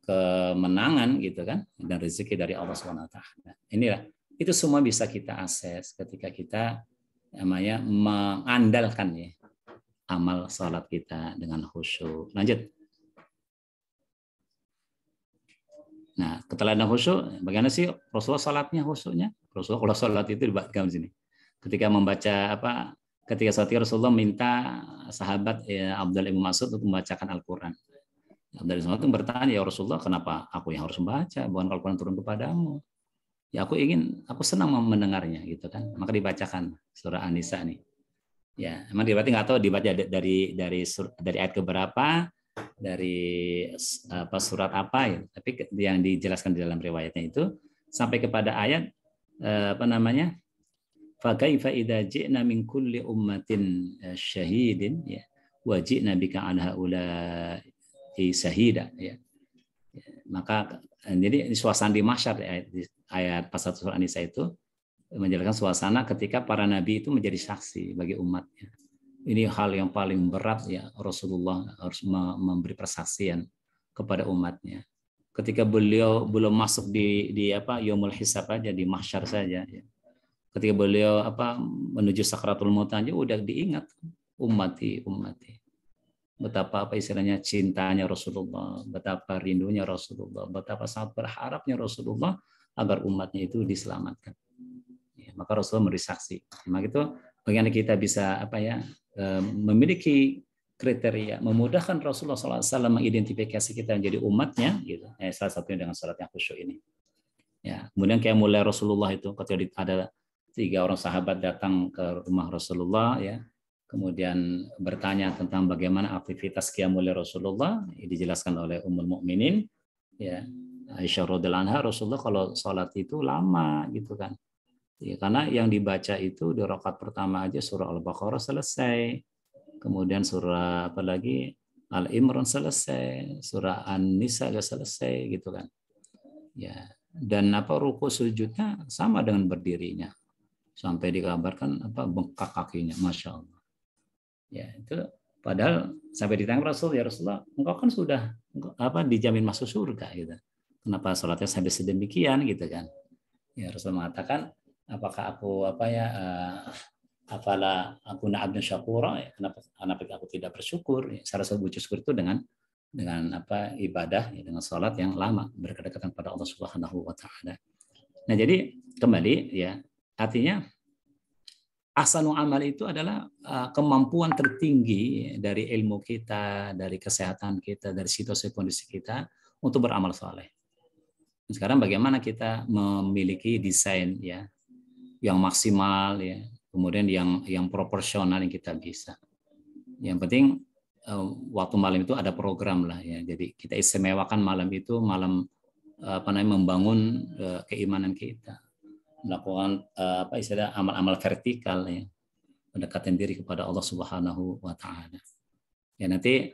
kemenangan gitu kan, dan rezeki dari Allah Subhanahu wa taala. Inilah itu semua bisa kita akses ketika kita mengandalkan ya amal salat kita dengan khusyuk. Lanjut. Nah, keteladanan khusyuk, bagaimana sih Rasulullah salatnya khusyuknya? Rasulullah kalau salat itu dibacakan sini. Ketika membaca ketika saat Rasulullah minta sahabat ya, Abdullah bin Mas'ud untuk membacakan Al-Qur'an. Abdullah bin Mas'ud bertanya, ya Rasulullah, kenapa aku yang harus membaca? Bukan Al-Qur'an turun kepadamu. Ya aku senang mendengarnya gitu kan. Maka dibacakan surah An-Nisa nih. Ya, emang nggak tahu dibaca dari ayat keberapa, dari surat apa ya. Tapi yang dijelaskan di dalam riwayatnya itu sampai kepada ayat fa kaifa idza ji'na min kulli ummatin syahidin ya wa ji'na bika 'ala haula'i syahida ya. Maka jadi suasana di mahsyar ayat pasal surah An-Nisa itu menjelaskan suasana ketika para nabi itu menjadi saksi bagi umatnya. Ini hal yang paling berat ya, Rasulullah harus memberi persaksian kepada umatnya. Ketika beliau belum masuk di yaumul hisab aja, di mahsyar saja ya. Ketika beliau menuju sakratul maut aja udah diingat ummati. betapa apa istilahnya cintanya Rasulullah, betapa rindunya Rasulullah, betapa sangat berharapnya Rasulullah agar umatnya itu diselamatkan. Ya, maka Rasulullah memberi saksi. Maka itu bagaimana kita bisa apa ya memiliki kriteria, memudahkan Rasulullah SAW mengidentifikasi kita menjadi umatnya, gitu. Salah satunya dengan salat yang khusyuk ini. Ya, kemudian kayak mulai Rasulullah itu ketika ada 3 orang sahabat datang ke rumah Rasulullah, ya, kemudian bertanya tentang bagaimana aktivitas qiyamul Rasulullah, dijelaskan oleh Ummul Mukminin, ya, Aisyah radhiyallahu anha, Rasulullah kalau sholat itu lama, gitu kan. Ya, karena yang dibaca itu di rakaat pertama aja surah Al-Baqarah selesai. Kemudian surah apa lagi? Al-Imran selesai, surah An-Nisa juga selesai, gitu kan. Ya, dan apa ruku sujudnya sama dengan berdirinya. Sampai dikabarkan apa bengkak kakinya, Masya Allah. Ya, itu padahal sampai ditanya Rasul, ya Rasulullah, engkau kan sudah apa dijamin masuk surga, gitu. Kenapa sholatnya sampai sedemikian, gitu kan? Ya, Rasul mengatakan, apakah aku apa ya apalah aku abdan syakura, ya, kenapa aku tidak bersyukur? Ya, salah satu wujud syukur itu dengan apa ibadah, ya, dengan sholat yang lama berkedekatan pada Allah Subhanahu wa taala. Nah, jadi kembali ya, artinya ahsanu amal itu adalah kemampuan tertinggi dari ilmu kita, dari kesehatan kita, dari situasi kondisi kita untuk beramal saleh. Sekarang bagaimana kita memiliki desain ya yang maksimal, ya, kemudian yang proporsional yang kita bisa. Yang penting waktu malam itu ada program lah, ya. Jadi kita istimewakan malam itu malam apa namanya membangun keimanan kita, melakukan apa istilah amal-amal vertikal, ya, mendekatkan diri kepada Allah Subhanahu wa taala. Ya, nanti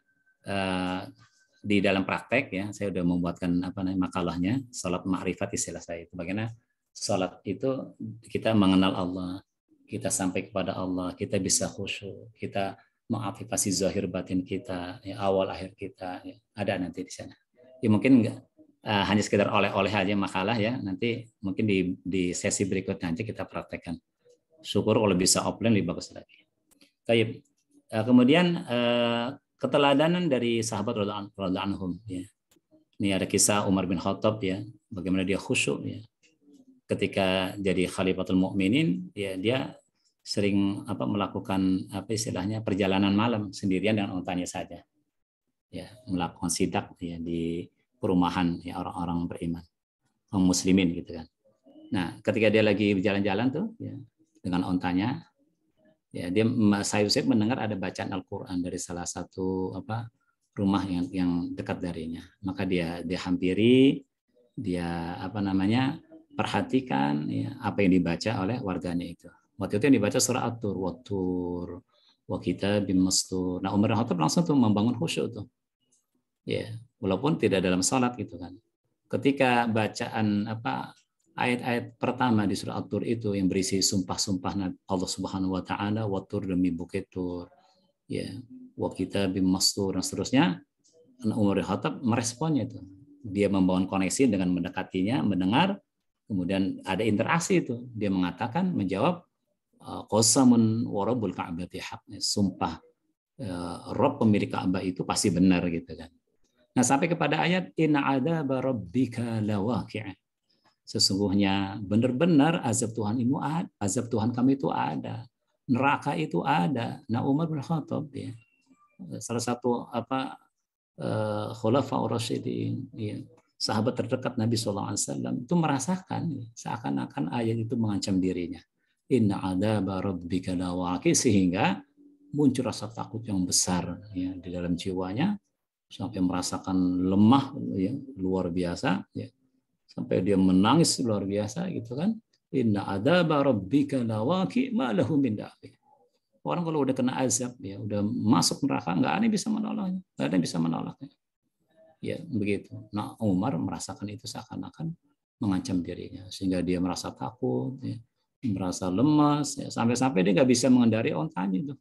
di dalam praktek, ya, saya sudah membuatkan apa namanya makalahnya, salat ma'rifat istilah saya itu. Bagaimana salat itu kita mengenal Allah, kita sampai kepada Allah, kita bisa khusyuk, kita mengaktifasi zahir batin kita, ya, awal akhir kita, ya, ada nanti di sana. Ya mungkin hanya sekedar oleh-oleh aja makalah, ya, nanti mungkin di sesi berikutnya nanti kita praktekkan. Syukur kalau bisa offline lebih bagus lagi. Baik. Kemudian keteladanan dari sahabat radhiyallahu anhum, ya. Ini ada kisah Umar bin Khattab, ya, bagaimana dia khusyuk, ya. Ketika jadi Khalifatul Mukminin, ya, dia sering apa melakukan apa istilahnya perjalanan malam sendirian dengan ontanya saja, ya, melakukan sidak, ya, di perumahan, ya, orang-orang beriman, kaum muslimin, gitu kan. Nah, ketika dia lagi berjalan-jalan tuh, ya, dengan ontanya, ya, saya mendengar ada bacaan Al-Quran dari salah satu apa rumah yang dekat darinya. Maka dia hampiri, dia apa namanya perhatikan, ya, apa yang dibaca oleh warganya itu. Waktu itu yang dibaca surah At-Tur, Wat-Tur, wa kitabim mastur. Nah, Umar bin Khattab langsung tuh membangun khusyuk tuh. Ya, walaupun tidak dalam salat, gitu kan. Ketika bacaan apa ayat-ayat pertama di surah At-Tur itu yang berisi sumpah-sumpah Allah Subhanahu wa taala, Wat-Tur demi bukit Tur, ya, wa kitabim mastur, dan seterusnya, Umar bin Khattab meresponnya itu. Dia membangun koneksi dengan mendekatinya, mendengar, kemudian ada interaksi itu. Dia mengatakan, menjawab, qasamun wa rabbul ka'bati haq, sumpah Rabb pemilik Ka'bah itu pasti benar, gitu kan. Nah, sampai kepada ayat inna adzaba rabbika lawaqi'. Sesungguhnya benar-benar azab Tuhan kami itu ada, neraka itu ada. Nah, Umar bin Khattab, ya, salah satu apa khulafaur rasyidin, ya, sahabat terdekat Nabi SAW, itu merasakan, ya, seakan-akan ayat itu mengancam dirinya. Inna adzaba rabbika lawaqi', sehingga muncul rasa takut yang besar, ya, di dalam jiwanya, sampai merasakan lemah, ya, luar biasa, ya. Sampai dia menangis luar biasa, gitu kan. Inna adzaba rabbika lawaqi' ma lahu min dafi'. Orang kalau udah kena azab, ya, udah masuk neraka, nggak ada yang bisa menolongnya, nggak ada yang bisa menolaknya. Ya, begitu. Nah, Umar merasakan itu seakan-akan mengancam dirinya, sehingga dia merasa takut, ya, merasa lemas, ya, sampai-sampai dia nggak bisa mengendari ontanya itu.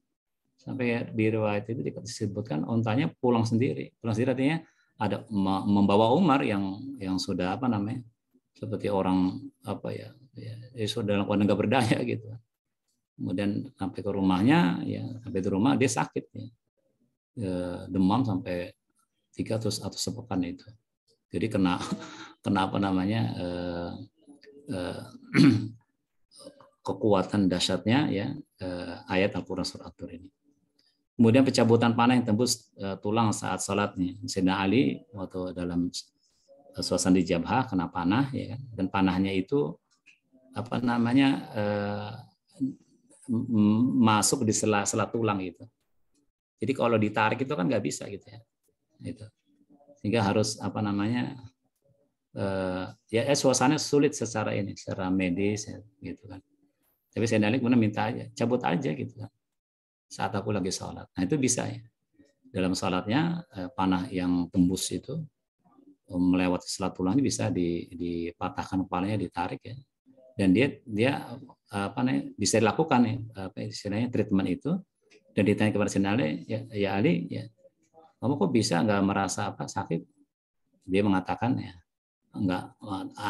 Sampai di riwayat itu disebutkan ontanya pulang sendiri. Pulang sendiri artinya ada membawa Umar yang sudah apa namanya seperti orang apa ya sudah dalam keadaan nggak berdaya, gitu. Kemudian sampai ke rumahnya, ya, sampai di rumah dia sakit, ya. demam sampai 3 atau sepekan itu. Jadi kena apa namanya kekuatan dahsyatnya ya ayat Al-Qur'an surat At-Tur ini. Kemudian pencabutan panah yang tembus tulang saat salatnya. Sayyidina Ali waktu dalam suasana di Jabhah kena panah ya kan, dan panahnya itu apa namanya masuk di sela-sela tulang itu. Jadi kalau ditarik itu kan nggak bisa gitu ya. Itu. Sehingga harus apa namanya suasananya sulit secara medis ya, gitu kan. Tapi Sayyidina Ali kemudian minta aja, cabut aja gitu kan. Saat aku lagi sholat. Nah itu bisa ya. Dalam sholatnya panah yang tembus itu melewati sela tulangnya bisa dipatahkan kepalanya, ditarik ya. Dan dia apa namanya bisa dilakukan ya, apa istilahnya treatment itu. Dan ditanya kepada Sayyidina Ali, ya Ali ya, kamu kok bisa nggak merasa apa sakit? Dia mengatakan ya nggak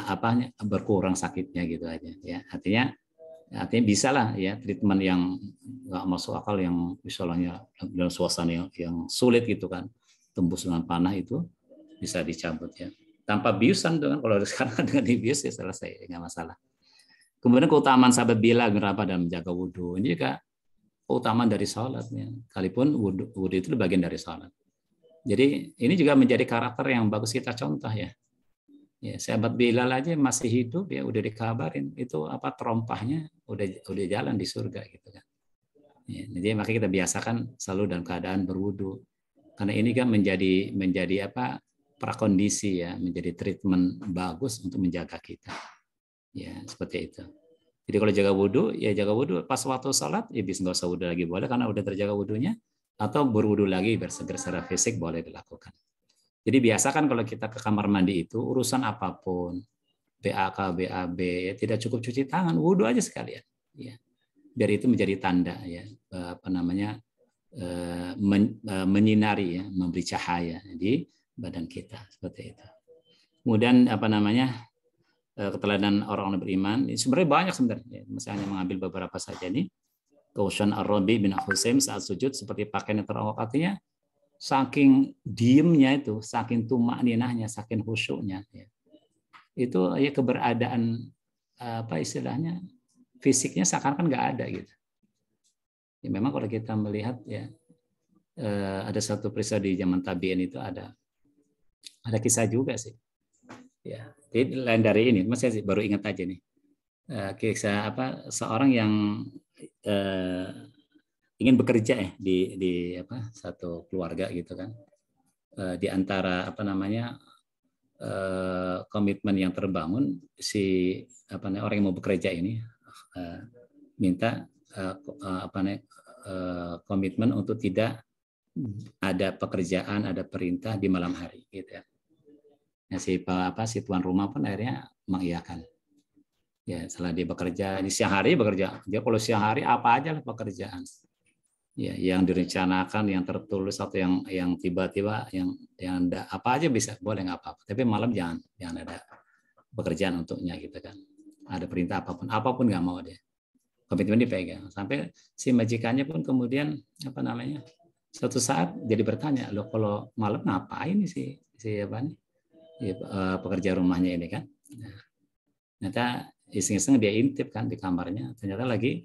apanya berkurang sakitnya gitu aja ya. Artinya bisa lah ya treatment yang nggak masuk akal yang misalnya dalam suasana yang sulit gitu kan, tembus dengan panah itu bisa dicabut ya tanpa biusan tuh kan. Kalau sekarang dengan dibius ya selesai, nggak masalah. Kemudian keutamaan sahabat Bilal berapa dalam menjaga wudhu ini juga keutamaan dari sholatnya, kalaupun wudhu itu bagian dari sholat. Jadi ini juga menjadi karakter yang bagus kita contoh ya. Ya, sahabat Bilal aja masih hidup ya udah dikabarin itu apa terompahnya udah jalan di surga gitu kan. Ya, jadi makanya kita biasakan selalu dalam keadaan berwudu. Karena ini kan menjadi apa prakondisi ya, menjadi treatment bagus untuk menjaga kita. Ya, seperti itu. Jadi kalau jaga wudu pas waktu sholat ya bisa nggak usah wudu lagi boleh karena udah terjaga wudunya, atau berwudu lagi berseger secara fisik boleh dilakukan. Jadi biasakan kalau kita ke kamar mandi itu urusan apapun, BAK, BAB, ya, tidak cukup cuci tangan, wudhu aja sekalian. Ya. Biar itu menjadi tanda ya, apa namanya menyinari ya, memberi cahaya di badan kita seperti itu. Kemudian apa namanya keteladanan orang-orang beriman, sebenarnya banyak sebenarnya. Misalnya mengambil beberapa saja nih. Kaushan Ar-Rabi bin Husaim saat sujud seperti pakaian yang terawak, artinya saking diemnya itu, saking tumak ninahnya, saking khusyuknya ya. Itu ya keberadaan apa istilahnya fisiknya seakan-akan nggak ada gitu. Ya, memang kalau kita melihat ya ada satu peristiwa di zaman tabi'in itu ada kisah juga sih. Ya, jadi lain dari ini, Mas saya baru ingat aja nih. Kisah apa seorang yang ingin bekerja ya di apa satu keluarga gitu kan, di antara apa namanya komitmen yang terbangun si apa namanya orang yang mau bekerja ini minta apa namanya komitmen untuk tidak ada pekerjaan, ada perintah di malam hari gitu ya. Nah, si tuan rumah pun akhirnya mengiyakan. Ya, setelah dia bekerja di siang hari bekerja, dia kalau siang hari apa aja lah pekerjaan. Ya, yang direncanakan, yang tertulis atau yang tiba-tiba yang apa aja bisa, boleh nggak apa-apa. Tapi malam jangan ada pekerjaan untuknya gitu kan. Ada perintah apapun nggak mau dia. Komitmen dipegang. Sampai si majikannya pun kemudian apa namanya? Suatu saat jadi bertanya, loh kalau malam ngapain si apa nih? Ya, pekerja rumahnya ini kan. Nah, ternyata iseng-iseng dia intip kan di kamarnya. Ternyata lagi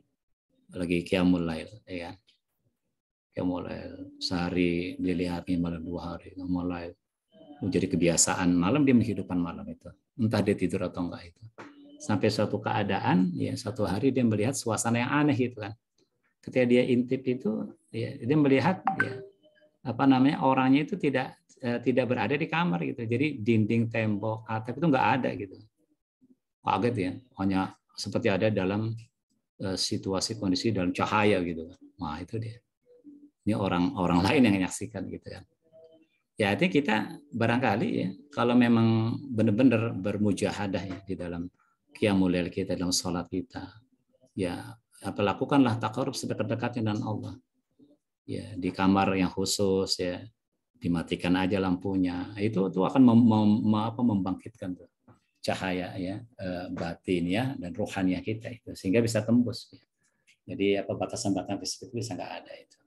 qiyamul lail, ya kan. Mulai sehari dilihatnya malam 2 hari, mulai menjadi kebiasaan malam dia menghidupkan malam itu, entah dia tidur atau enggak itu. Sampai suatu keadaan ya satu hari dia melihat suasana yang aneh gitu kan. Ketika dia intip itu ya dia melihat ya apa namanya orangnya itu tidak berada di kamar gitu. Jadi dinding, tembok, atap itu enggak ada gitu. Kaget ya, hanya seperti ada dalam situasi kondisi dalam cahaya gitu. Wah, itu dia. Ini orang lain yang menyaksikan gitu kan. Ya artinya kita barangkali ya kalau memang benar-benar bermujahadah ya di dalam qiyamul lail kita, dalam sholat kita, ya lakukanlah taqarrub sedekat-dekatnya dengan Allah. Ya di kamar yang khusus ya dimatikan aja lampunya. Itu akan membangkitkan tuh cahaya ya batin ya dan rohaniah kita itu sehingga bisa tembus. Ya. Jadi batasan-batasan fisik itu bisa nggak ada itu.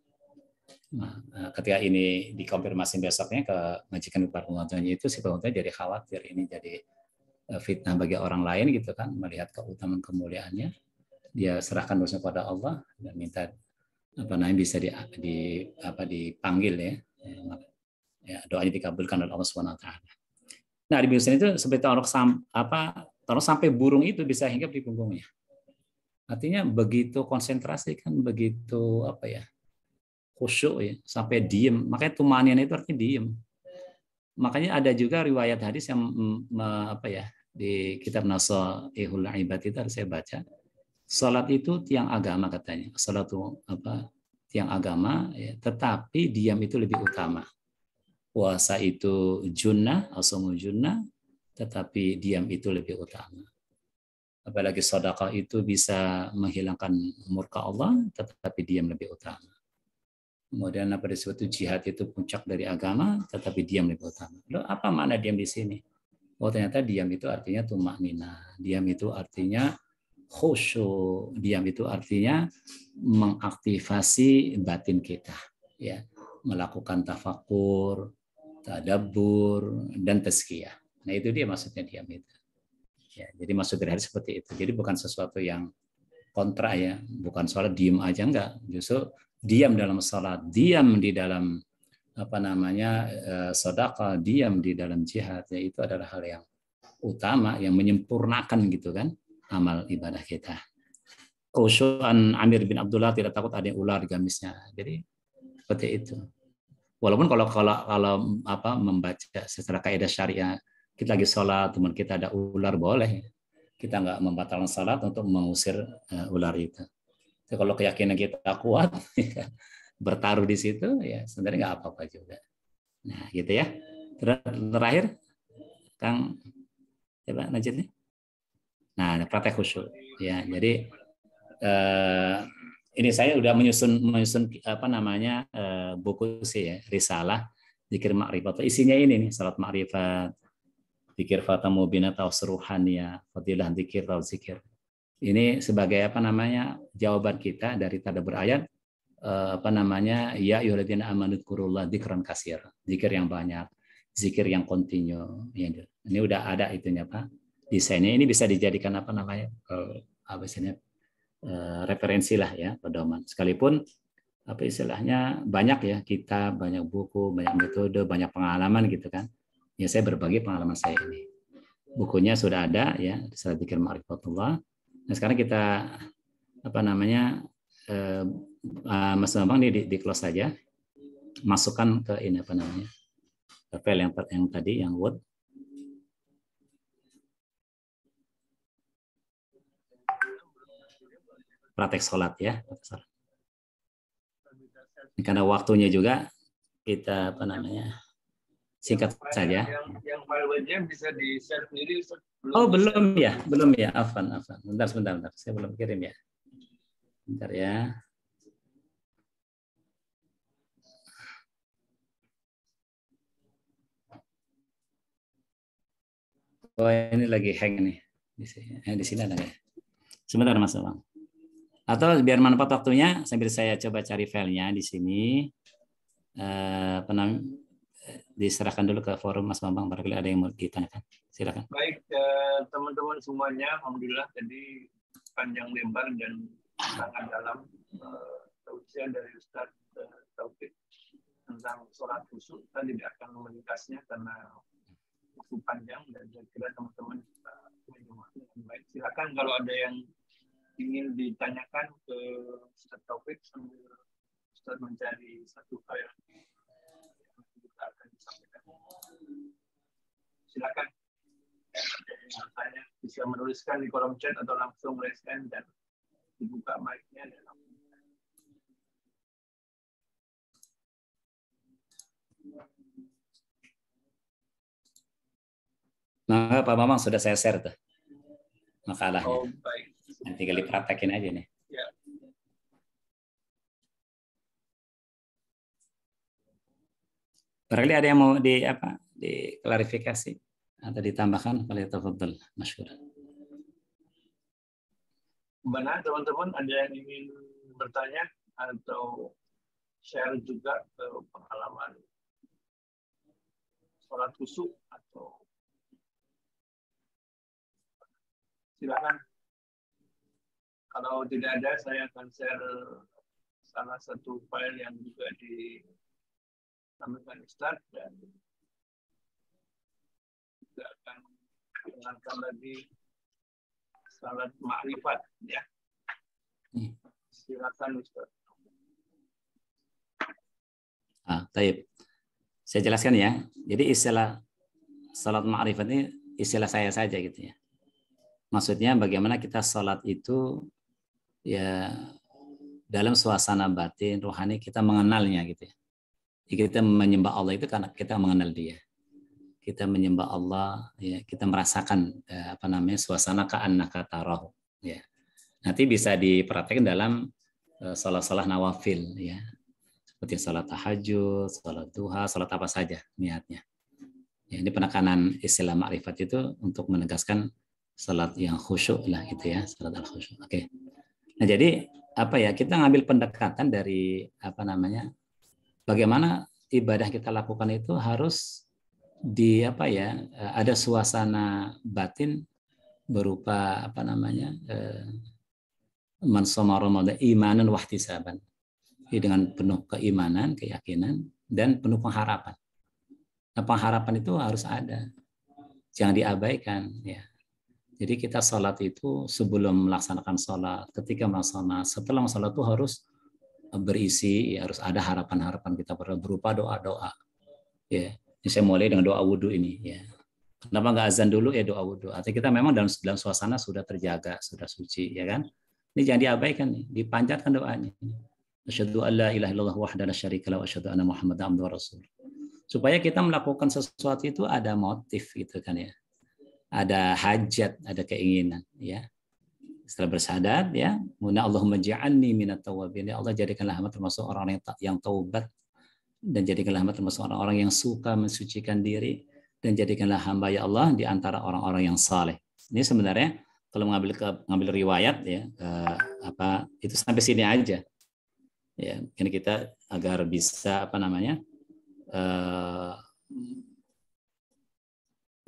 Nah, ketika ini dikonfirmasi besoknya ke majikan para pembantunya itu, si pembantunya jadi khawatir ini jadi fitnah bagi orang lain gitu kan, melihat keutamaan kemuliaannya, dia serahkan dosanya pada Allah dan minta apa namanya bisa dipanggil ya, ya doanya dikabulkan oleh Allah Subhanahu Wa Taala. Nah di Biusin itu seperti taruh sampai burung itu bisa hinggap di punggungnya. Artinya begitu konsentrasi kan, begitu apa ya, khusyuk ya, sampai diem. Makanya tumanian itu artinya diem. Makanya ada juga riwayat hadis yang apa ya, di kitab Nasaihul Ibad itu harus saya baca. Salat itu tiang agama katanya. Salat itu apa? Tiang agama, ya, tetapi diam itu lebih utama. Puasa itu junnah, asomu junnah, tetapi diam itu lebih utama. Apalagi sedekah itu bisa menghilangkan murka Allah, tetapi diam lebih utama. Kemudian apa disebut jihad itu puncak dari agama, tetapi diam lebih utama. Loh, apa makna diam di sini? Oh ternyata diam itu artinya tumaknina. Diam itu artinya khusyuk. Diam itu artinya mengaktifasi batin kita, ya, melakukan tafakur, tadabbur, dan tazkiyah. Nah itu dia maksudnya diam itu. Ya, jadi maksud dari hadis seperti itu. Jadi bukan sesuatu yang kontra ya, bukan soal diem aja enggak. Justru diam dalam salat, diam di dalam apa namanya sedekah, diam di dalam jihad, ya itu adalah hal yang utama yang menyempurnakan gitu kan amal ibadah kita. Khusyu'an Amir bin Abdullah, tidak takut ada yang ular di gamisnya. Jadi seperti itu. Walaupun kalau apa membaca secara kaidah syariah, kita lagi sholat, teman kita ada ular, boleh. Kita nggak membatalkan salat untuk mengusir ular itu. Jadi kalau keyakinan kita kuat, bertaruh di situ, ya sebenarnya nggak apa-apa juga. Nah, gitu ya. Terakhir, Kang, coba lanjut nih. Nah, praktek khusyuk. Ya, jadi ini saya udah menyusun apa namanya buku sih ya, risalah zikir ma'rifat. Isinya ini nih, salat ma'rifat, zikir fatamu binata usruhaniyah, fadilah zikir atau zikir. Ini sebagai apa namanya jawaban kita dari tadabbur ayat apa namanya ya ayyuhalladzina amanu dzkurullah dzikran katsir, zikir yang banyak, zikir yang kontinu. Ini udah ada itunya Pak. Desainnya ini bisa dijadikan apa namanya apa istilahnya referensi lah ya, pedoman. Sekalipun apa istilahnya banyak ya, kita banyak buku, banyak metode, banyak pengalaman gitu kan. Ya saya berbagi pengalaman saya ini. Bukunya sudah ada ya, Risalah Dzikir Ma'rifatullah. Nah sekarang kita apa namanya Mas Bambang ini di close saja, masukkan ke ini apa namanya file yang tadi yang Word. Praktek sholat ya. Karena waktunya juga kita apa namanya singkat saja. Yang file webnya bisa di share sendiri. Oh belum ya, Afan. Bentar. Saya belum kirim ya. Bentar ya. Oh ini lagi hang nih. Di sini ada ya. Sebentar Mas Bang. Atau biar manfaat waktunya sambil saya coba cari filenya di sini. Diserahkan dulu ke forum Mas Bambang, barangkali ada yang mau ditanyakan. Silakan. Baik teman-teman semuanya, alhamdulillah tadi panjang lebar dan sangat dalam tausiah dari Ustaz Taufik tentang sholat khusyuk. Kita tidak akan melintasinya karena cukup panjang dan saya kira teman-teman punya waktu yang baik. Silakan kalau ada yang ingin ditanyakan ke Ustaz Taufik sambil Ustaz mencari satu hal yang kita akan disampaikan. Silakan. Tanya bisa menuliskan di kolom chat atau langsung raise hand dan dibuka mic-nya dan Nah, Pak Bambang sudah saya share tuh makalahnya. oh, baik. Nanti kali praktekin aja nih. Ya. Barangkali ada yang mau diklarifikasi atau ditambahkan oleh tafadhol, masyhur. Benar teman-teman, ada yang ingin bertanya atau share juga pengalaman sholat khusyuk atau silakan. Kalau tidak ada, saya akan share salah satu file yang juga disampaikan Ustaz dan juga akan mengenalkan lagi salat ma'rifat ya. Silakan Ustaz. Baik. Saya jelaskan ya. Jadi istilah salat ma'rifat ini istilah saya saja gitu ya. Maksudnya bagaimana kita salat itu ya dalam suasana batin rohani kita mengenalnya gitu ya. Jadi kita menyembah Allah itu karena kita mengenal Dia. Kita menyembah Allah ya, kita merasakan suasana ka'annaka tarahu ya. Nanti bisa diperhatikan dalam salat-salat nawafil ya. Seperti salat tahajud, salat duha, salat apa saja niatnya. Ya, ini penekanan istilah ma'rifat itu untuk menegaskan salat yang khusyuk lah gitu ya, salat al-khusyuk. Oke. Nah, jadi kita ngambil pendekatan dari bagaimana ibadah kita lakukan itu harus ada suasana batin berupa man shoma Ramadan imanan wa ihtisaban. Dengan penuh keimanan, keyakinan dan penuh pengharapan. Nah, pengharapan itu harus ada. Jangan diabaikan ya. Jadi kita sholat itu sebelum melaksanakan sholat, ketika melaksanakan, setelah sholat itu harus berisi, harus ada harapan-harapan kita berupa doa-doa. Ya, ini saya mulai dengan doa wudhu ini. Ya. Kenapa nggak azan dulu ya doa wudhu? Artinya kita memang dalam suasana sudah terjaga, sudah suci, ya kan? Ini jangan diabaikan nih, dipanjatkan doanya. Asyhadu an la ilaha illallah wahdahu la syarika lahu wa asyhadu anna Muhammadan abduhu wa rasuluh. Supaya kita melakukan sesuatu itu ada motif gitu kan ya. Ada hajat, ada keinginan ya. Setelah bersyahadat ya, Allahumma ja'alni minat tawwabin. Ya Allah, jadikanlah hamba termasuk orang yang taubat dan jadikanlah hamba termasuk orang-orang yang suka mensucikan diri dan jadikanlah hamba ya Allah di antara orang-orang yang saleh. Ini sebenarnya kalau ngambil riwayat ya itu sampai sini aja. Ya, ini kita agar bisa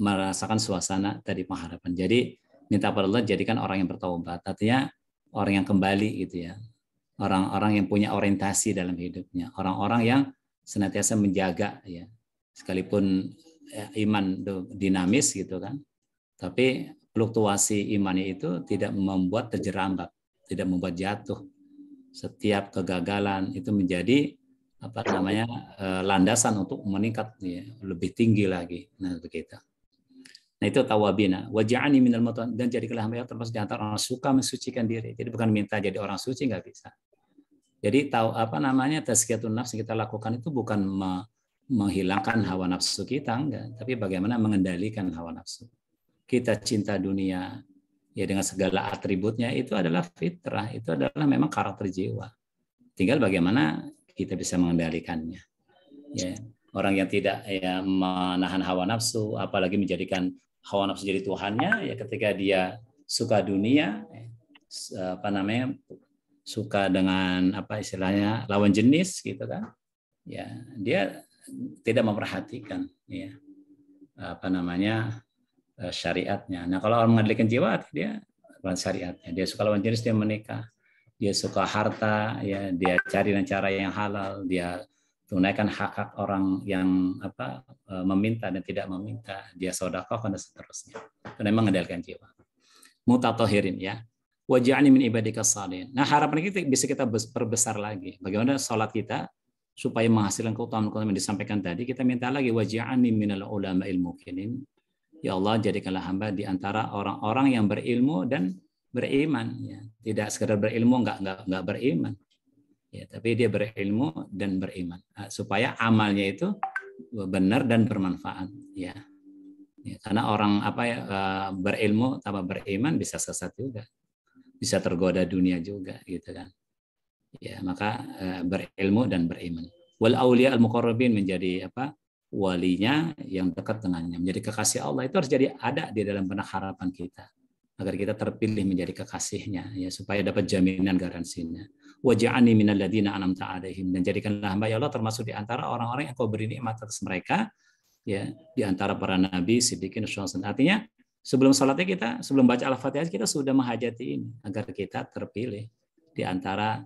merasakan suasana tadi pengharapan. Jadi minta pada Allah jadikan orang yang bertaubat, artinya orang yang kembali gitu ya, orang-orang yang punya orientasi dalam hidupnya, orang-orang yang senantiasa menjaga ya, sekalipun iman dinamis gitu kan, tapi fluktuasi imannya itu tidak membuat terjerambab, tidak membuat jatuh. Setiap kegagalan itu menjadi landasan untuk meningkat ya, lebih tinggi lagi. Nah begitu. Nah itu tawabina. Waj'alni minal muttaqin, dan jadikanlah hamba termasuk di antara orang suka mensucikan diri. Jadi bukan minta jadi orang suci, nggak bisa. Jadi tazkiyatun nafs yang kita lakukan itu bukan menghilangkan hawa nafsu kita, enggak, tapi bagaimana mengendalikan hawa nafsu. Kita cinta dunia ya dengan segala atributnya, itu adalah fitrah, itu adalah memang karakter jiwa. Tinggal bagaimana kita bisa mengendalikannya. Ya, orang yang tidak ya menahan hawa nafsu, apalagi menjadikan hawa nafsu jadi tuhannya, ya ketika dia suka dunia, suka dengan istilahnya lawan jenis gitu kan, ya dia tidak memperhatikan ya syariatnya. Nah kalau orang mengendalikan jiwa, dia syariatnya. Dia suka lawan jenis, dia menikah. Dia suka harta, ya dia cari dengan cara yang halal. Dia tunaikan hak-hak orang yang meminta dan tidak meminta. Dia sedekah dan seterusnya. Itu memang mengendalikan jiwa. Mutatahhirin ya. Waj'alni min ibadikas shalihin. Nah harapan kita bisa kita perbesar lagi. Bagaimana sholat kita supaya menghasilkan keutamaan-keutamaan yang disampaikan tadi, kita minta lagi waj'alni minal ulama'il muqinin. Ya Allah, jadikanlah hamba di antara orang-orang yang berilmu dan beriman. Ya. Tidak sekedar berilmu, enggak beriman. Ya, tapi dia berilmu dan beriman. Supaya amalnya itu benar dan bermanfaat. Ya. Ya, karena orang berilmu tanpa beriman bisa sesat juga. Bisa tergoda dunia juga. Gitu kan. Ya, maka berilmu dan beriman. Wal auliya al-muqarrabin menjadi walinya yang dekat dengannya, menjadi kekasih Allah, itu harus jadi ada di dalam benak harapan kita agar kita terpilih menjadi kekasihnya ya, supaya dapat jaminan garansinya. waj'alni minal ladzina an'amta 'alaihim, dan jadikanlah hamba ya Allah termasuk di antara orang-orang yang Kau beri nikmat atas mereka, ya, di antara para nabi, siddiqin, syuhada. Artinya sebelum salatnya kita, sebelum baca Al-Fatihah kita sudah menghajati ini agar kita terpilih di antara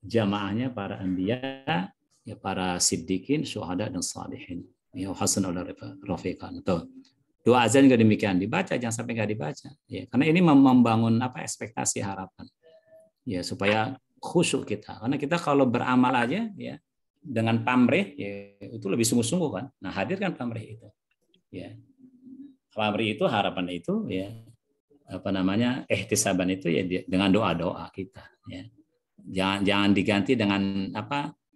jamaahnya para anbiya, ya, para siddiqin, syuhada dan salihin. Ya, hasan rafiqan. Tuh. Doa azan juga demikian, dibaca, jangan sampai nggak dibaca. Ya, karena ini membangun ekspektasi, harapan. Ya, supaya khusyuk kita. Karena kita kalau beramal aja, ya, dengan pamrih, ya, itu lebih sungguh-sungguh kan. Nah, hadirkan pamrih itu. Ya. Pamrih itu, harapan itu, ya, ihtisaban itu ya dengan doa-doa kita. Ya. Jangan diganti dengan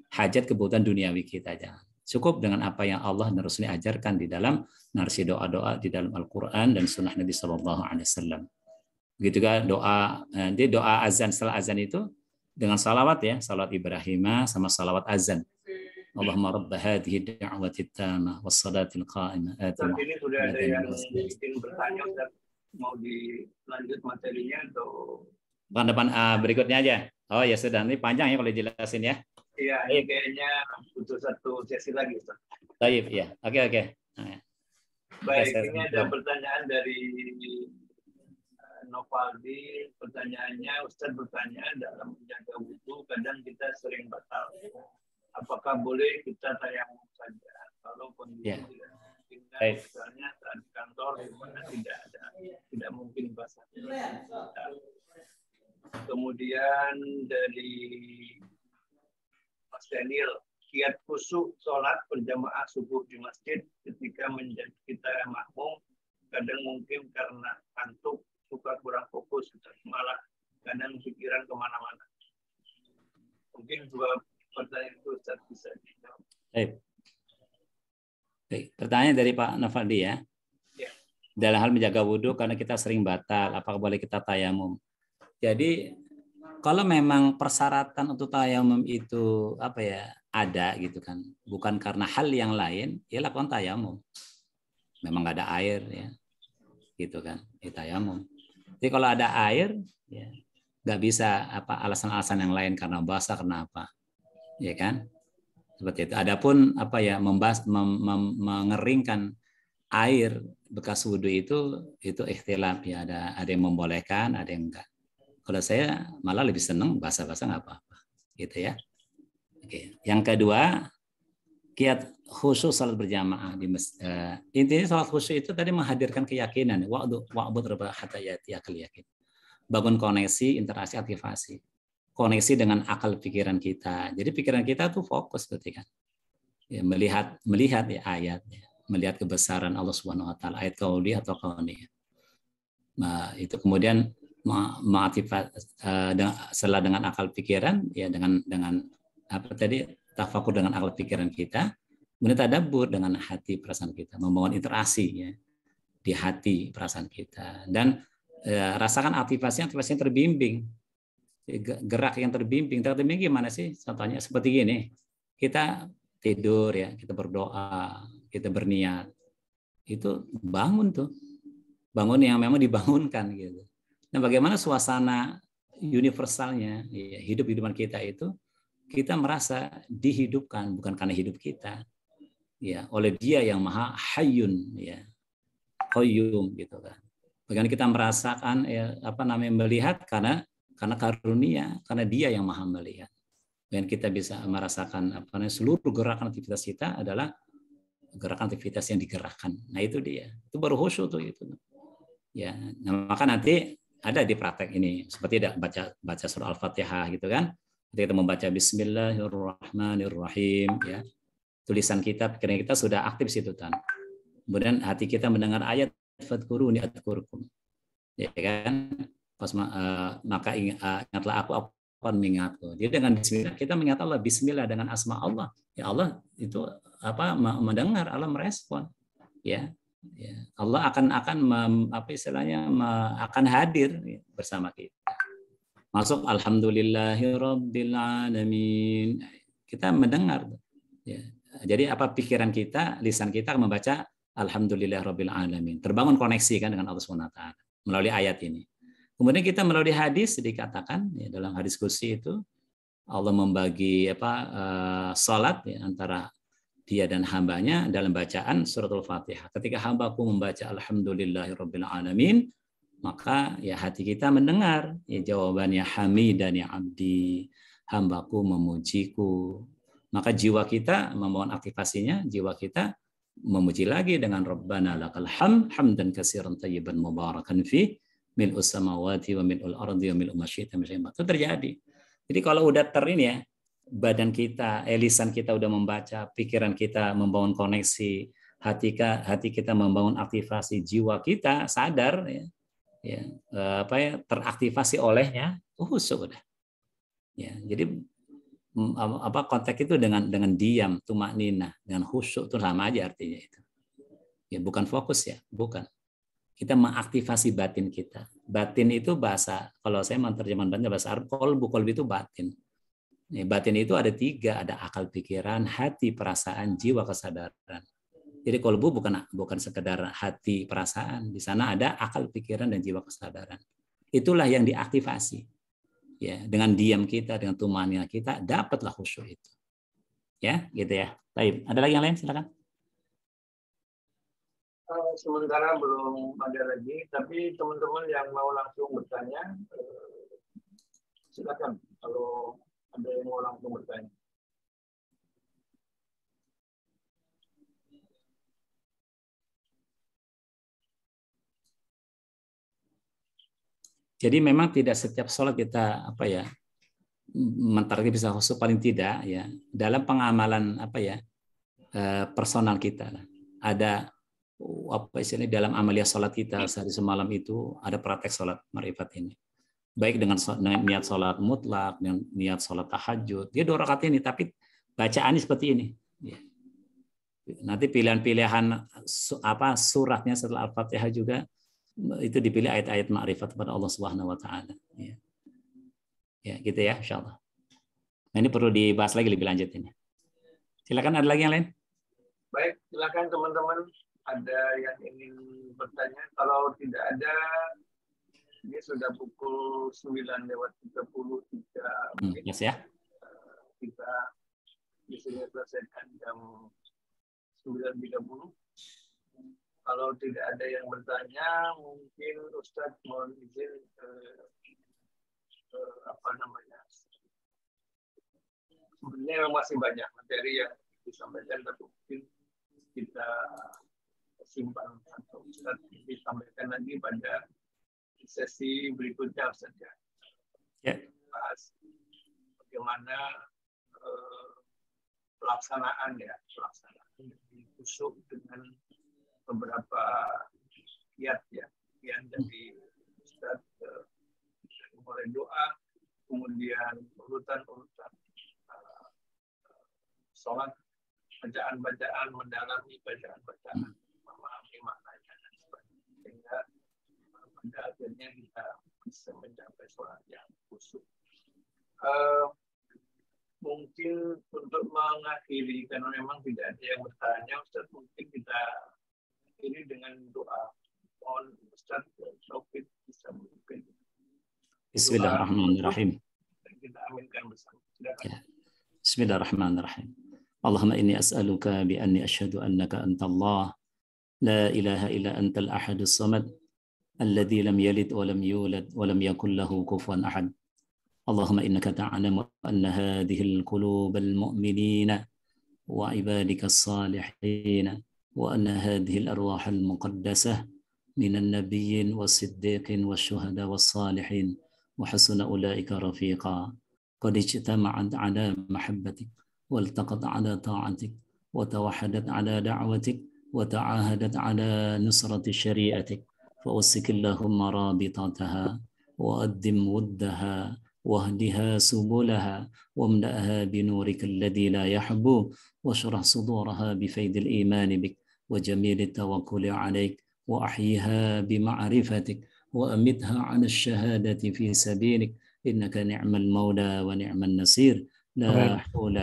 hajat kebutuhan duniawi kita, jangan. Cukup dengan apa yang Allah dan Rasulnya ajarkan di dalam narasi doa-doa di dalam Al-Quran dan Sunnah Nabi Sallallahu Alaihi Wasallam. Begitu juga doa azan, setelah azan itu dengan salawat, ya, salawat Ibrahimah sama salawat azan. Allahumma rabb hadhihi da'wati tammah was salatil qa'imah. Ini sudah ada yang ingin bertanya, Ustaz. Mau dilanjut materinya atau depan berikutnya aja? Oh ya sudah, ini panjang ya kalau dijelasin ya. Iya, ini kayaknya butuh satu sesi lagi, Ustaz. Baik, ya. Oke. Nah, baik, ini ada pertanyaan dari Novaldi. Pertanyaannya, Ustaz bertanya, dalam menjaga wudhu kadang kita sering batal. Apakah boleh kita tayamum saja kalau kondisi tidak mungkin, misalnya saat kantor di mana tidak mungkin basah. Kemudian dari Mas Daniel, kiat khusyuk sholat berjamaah subuh di masjid ketika kita makmum, kadang mungkin karena kantuk suka kurang fokus, malah kadang pikiran kemana-mana. Mungkin dua pertanyaan itu Ustaz bisa dijawab. Baik. Pertanyaan dari Pak Nafaldi, ya. Dalam hal menjaga wudhu karena kita sering batal, apakah boleh kita tayamum? Jadi kalau memang persyaratan untuk tayamum itu ada gitu kan, bukan karena hal yang lain, ya lakukan tayamum. Memang nggak ada air, ya, gitu kan, tayamum. Jadi kalau ada air, ya nggak bisa alasan-alasan yang lain karena basah, karena apa, ya kan, seperti itu. Adapun mengeringkan air bekas wudhu itu ikhtilaf, ya, ada yang membolehkan, ada yang enggak. Kalau saya malah lebih senang basah-basah nggak apa-apa, gitu ya. Oke. Yang kedua, kiat khusyuk salat berjamaah di masjid. Intinya salat khusyuk itu tadi menghadirkan keyakinan. Wa'bud rabbaka hatta ya'tiyakal yaqin. Bangun koneksi, interaksi, aktivasi. Koneksi dengan akal pikiran kita. Jadi pikiran kita tuh fokus ketika ya, melihat ya ayat, ya, melihat kebesaran Allah Subhanahu Wa Taala, ayat qauli atau qauni. Nah, itu kemudian setelah dengan akal pikiran, ya, dengan tafakur dengan akal pikiran kita, kemudian tadabbur dengan hati perasaan kita, membangun interaksi, ya, di hati perasaan kita, dan rasakan aktivasi yang terbimbing, gerak yang terbimbing. Terbimbing gimana sih? Contohnya seperti gini, kita tidur, ya, kita berdoa, kita berniat, itu bangun yang memang dibangunkan gitu. Nah, bagaimana suasana universalnya, ya, hidupan kita itu, kita merasa dihidupkan bukan karena hidup kita, ya, oleh Dia yang Maha Hayyun, ya, Qayyum, gitu kan. Bagaimana kita merasakan, ya, melihat karena karunia, karena Dia yang Maha melihat. Dan kita bisa merasakan seluruh gerakan aktivitas kita adalah gerakan aktivitas yang digerakkan. Nah, itu dia. Itu baru khusyuk tuh itu. Ya, nah, maka nanti ada di praktek ini seperti baca surah Al-Fatihah gitu kan. Ketika kita membaca Bismillahirrahmanirrahim, ya, tulisan kita, pikiran kita sudah aktif situ kan. Kemudian hati kita mendengar ayat fadkuruni adkurkum, ya kan. Maka ingatlah aku akan mengingatku. Jadi dengan Bismillah kita mengingat Allah, Bismillah dengan asma Allah. Ya, Allah itu mendengar, Allah merespon, ya. Ya, Allah akan akan hadir, ya, bersama kita. Masuk alhamdulillahirabbil alamin. Kita mendengar, ya. Jadi pikiran kita, lisan kita akan membaca alhamdulillahirabbil alamin. Terbangun koneksi kan dengan Allah Subhanahu wa taala melalui ayat ini. Kemudian kita melalui hadis dikatakan ya, dalam hadis kursi itu Allah membagi salat ya, antara dia dan hambanya dalam bacaan suratul Fatihah. Ketika hambaku membaca alhamdulillahirabbil alamin, maka ya hati kita mendengar ya jawabannya hamidan ya abdi, hambaku memujiku. Maka jiwa kita memohon aktivasinya, jiwa kita memuji lagi dengan Rabbana lakal hamd hamdan katsiran thayyiban mubarakan fi mil'us samawati wa mil'ul ardi wa mil'u ma syi'ta min syai'in. Itu terjadi. Jadi kalau udah ini ya, badan kita, lisan kita udah membaca, pikiran kita membangun koneksi, hati kita membangun aktivasi, jiwa kita sadar ya, teraktivasi olehnya, khusyuk udah. Ya, jadi konteks itu dengan diam, tumakninah, dengan khusyuk itu sama aja artinya itu. Ya, bukan fokus ya, bukan. Kita mengaktifasi batin kita. Batin itu bahasa, kalau saya menerjemahkan bahasa Arab, kolbu itu batin. Batin itu ada 3, ada akal pikiran, hati, perasaan, jiwa, kesadaran. Jadi kolbu bukan sekedar hati, perasaan. Di sana ada akal pikiran dan jiwa kesadaran. Itulah yang diaktifasi. Ya, dengan diam kita, dengan tumannya kita, dapatlah khusyuk itu. Ya, gitu ya. Baik, ada lagi yang lain? Silakan. Sementara belum ada lagi, tapi teman-teman yang mau langsung bertanya, silakan kalau ada yang mau langsung bertanya. Jadi memang tidak setiap sholat kita mentarget bisa khusyuk, paling tidak ya dalam pengamalan personal kita ada istilahnya dalam amalia sholat kita sehari semalam itu ada praktek sholat ma'rifat ini. Baik dengan niat sholat mutlak, dengan niat sholat tahajud. Dia 2 rakaat ini, tapi bacaannya seperti ini. Ya. Nanti pilihan-pilihan suratnya setelah Al-Fatihah juga itu dipilih ayat-ayat ma'rifat kepada Allah Subhanahu wa taala. Ya. Ya, gitu ya, insyaallah. Nah, ini perlu dibahas lagi lebih lanjut ini. Silakan, ada lagi yang lain? Baik, silakan teman-teman. Ada yang ingin bertanya? Kalau tidak ada, ini sudah pukul 9:33 menit. Yes ya. Kita di sini selesaikan jam 9:30. Kalau tidak ada yang bertanya, mungkin Ustadz mohon izin sebenarnya masih banyak materi yang disampaikan, tapi mungkin kita simpan atau Ustadz disampaikan lagi pada sesi berikutnya saja. Ya. Bahas bagaimana pelaksanaan khusyuk dengan beberapa kiat yang dari Ustadz, mulai doa, kemudian urutan sholat, bacaan-bacaan, mendalami bacaan-bacaan, memahami maknanya dan sebagainya, sehingga pada akhirnya kita bisa mencapai sholat yang khusyuk. Mungkin untuk mengakhiri, karena memang tidak ada yang bertanya, Ustaz, mungkin kita akhiri dengan doa. Mohon Ustaz Taufik bisa memimpin. Bismillahirrahmanirrahim. Kita aminkan bersama. Silakan. Bismillahirrahmanirrahim. Allahumma inni as'aluka bi anni asyhadu annaka antallah la ilaha illa antal ahadus samad alladzi lam yalid wa lam yulad wa lam yakul lahu kufuwan ahad. Allahumma innaka ta'lamu anna hadhihi al-qulub al-mu'minina wa ibadika as-salihin wa anna hadhihi al-arwah al-muqaddasah min an-nabiyyin was-siddiqin wash-shuhada was-salihin wa hasuna ulaika rafiqa. قد اجتمعت على محبتك والتقت على طاعتك وتوحدت على دعوتك وتعاهدت على نصرة شريعتك فأسك اللهم رابطتها وأدم ودها واهدها سبلها واملأها بنورك الذي لا يحبو واشرح صدورها بفيض الإيمان بك وجميل التوكل عليك وأحيها بمعرفتك وأمتها على الشهادة في سبيلك إنك نعم المولى ونعم النصير لا حول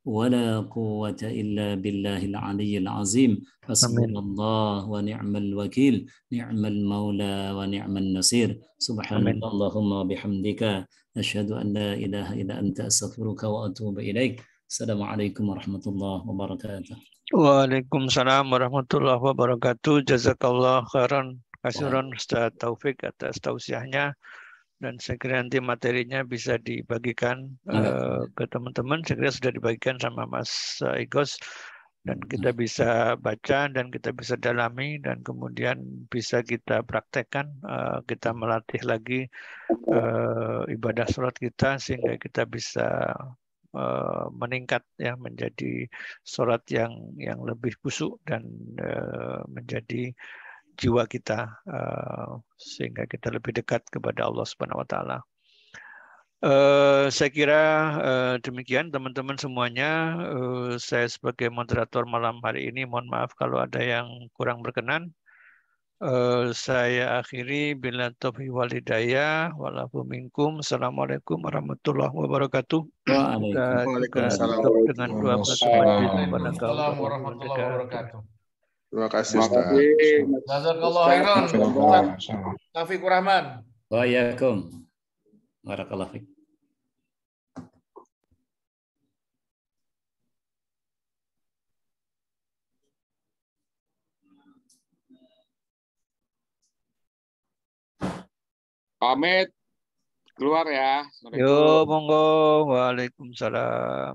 ولا قوة إلا بالله العلي العظيم حسبنا الله ونعم الوكيل نعم المولى ونعم النصير سبحانك Amin. اللهم وبحمدك أشهد أن لا إله إلا أنت أستغفرك وأتوب إليك السلام عليكم ورحمة الله وبركاته. Waalaikumsalam warahmatullahi wabarakatuh. Jazakallah khairan kasiran Ustaz Taufik atas tausiahnya, dan saya kira nanti materinya bisa dibagikan ke teman-teman. Saya kira sudah dibagikan sama Mas Igos, dan kita bisa baca dan kita bisa dalami dan kemudian bisa kita praktekkan. Kita melatih lagi ibadah sholat kita sehingga kita bisa meningkat ya menjadi sholat yang lebih khusyuk dan menjadi jiwa kita sehingga kita lebih dekat kepada Allah Subhanahu wa taala. Saya kira demikian teman-teman semuanya. Saya sebagai moderator malam hari ini mohon maaf kalau ada yang kurang berkenan. Saya akhiri bila taufiq wal hidayah walafu minkum. Assalamualaikum warahmatullahi wabarakatuh. Kita juga tutup dengan doa penutup majlis kepada Waalaikumsalam warahmatullahi wabarakatuh. Terima kasih Ustaz. Jazakallah khairan. Taufikur Rahman. Waalaikumsalam. Barakallahu fiik. Pamit keluar ya. Yo, monggo. Waalaikumsalam.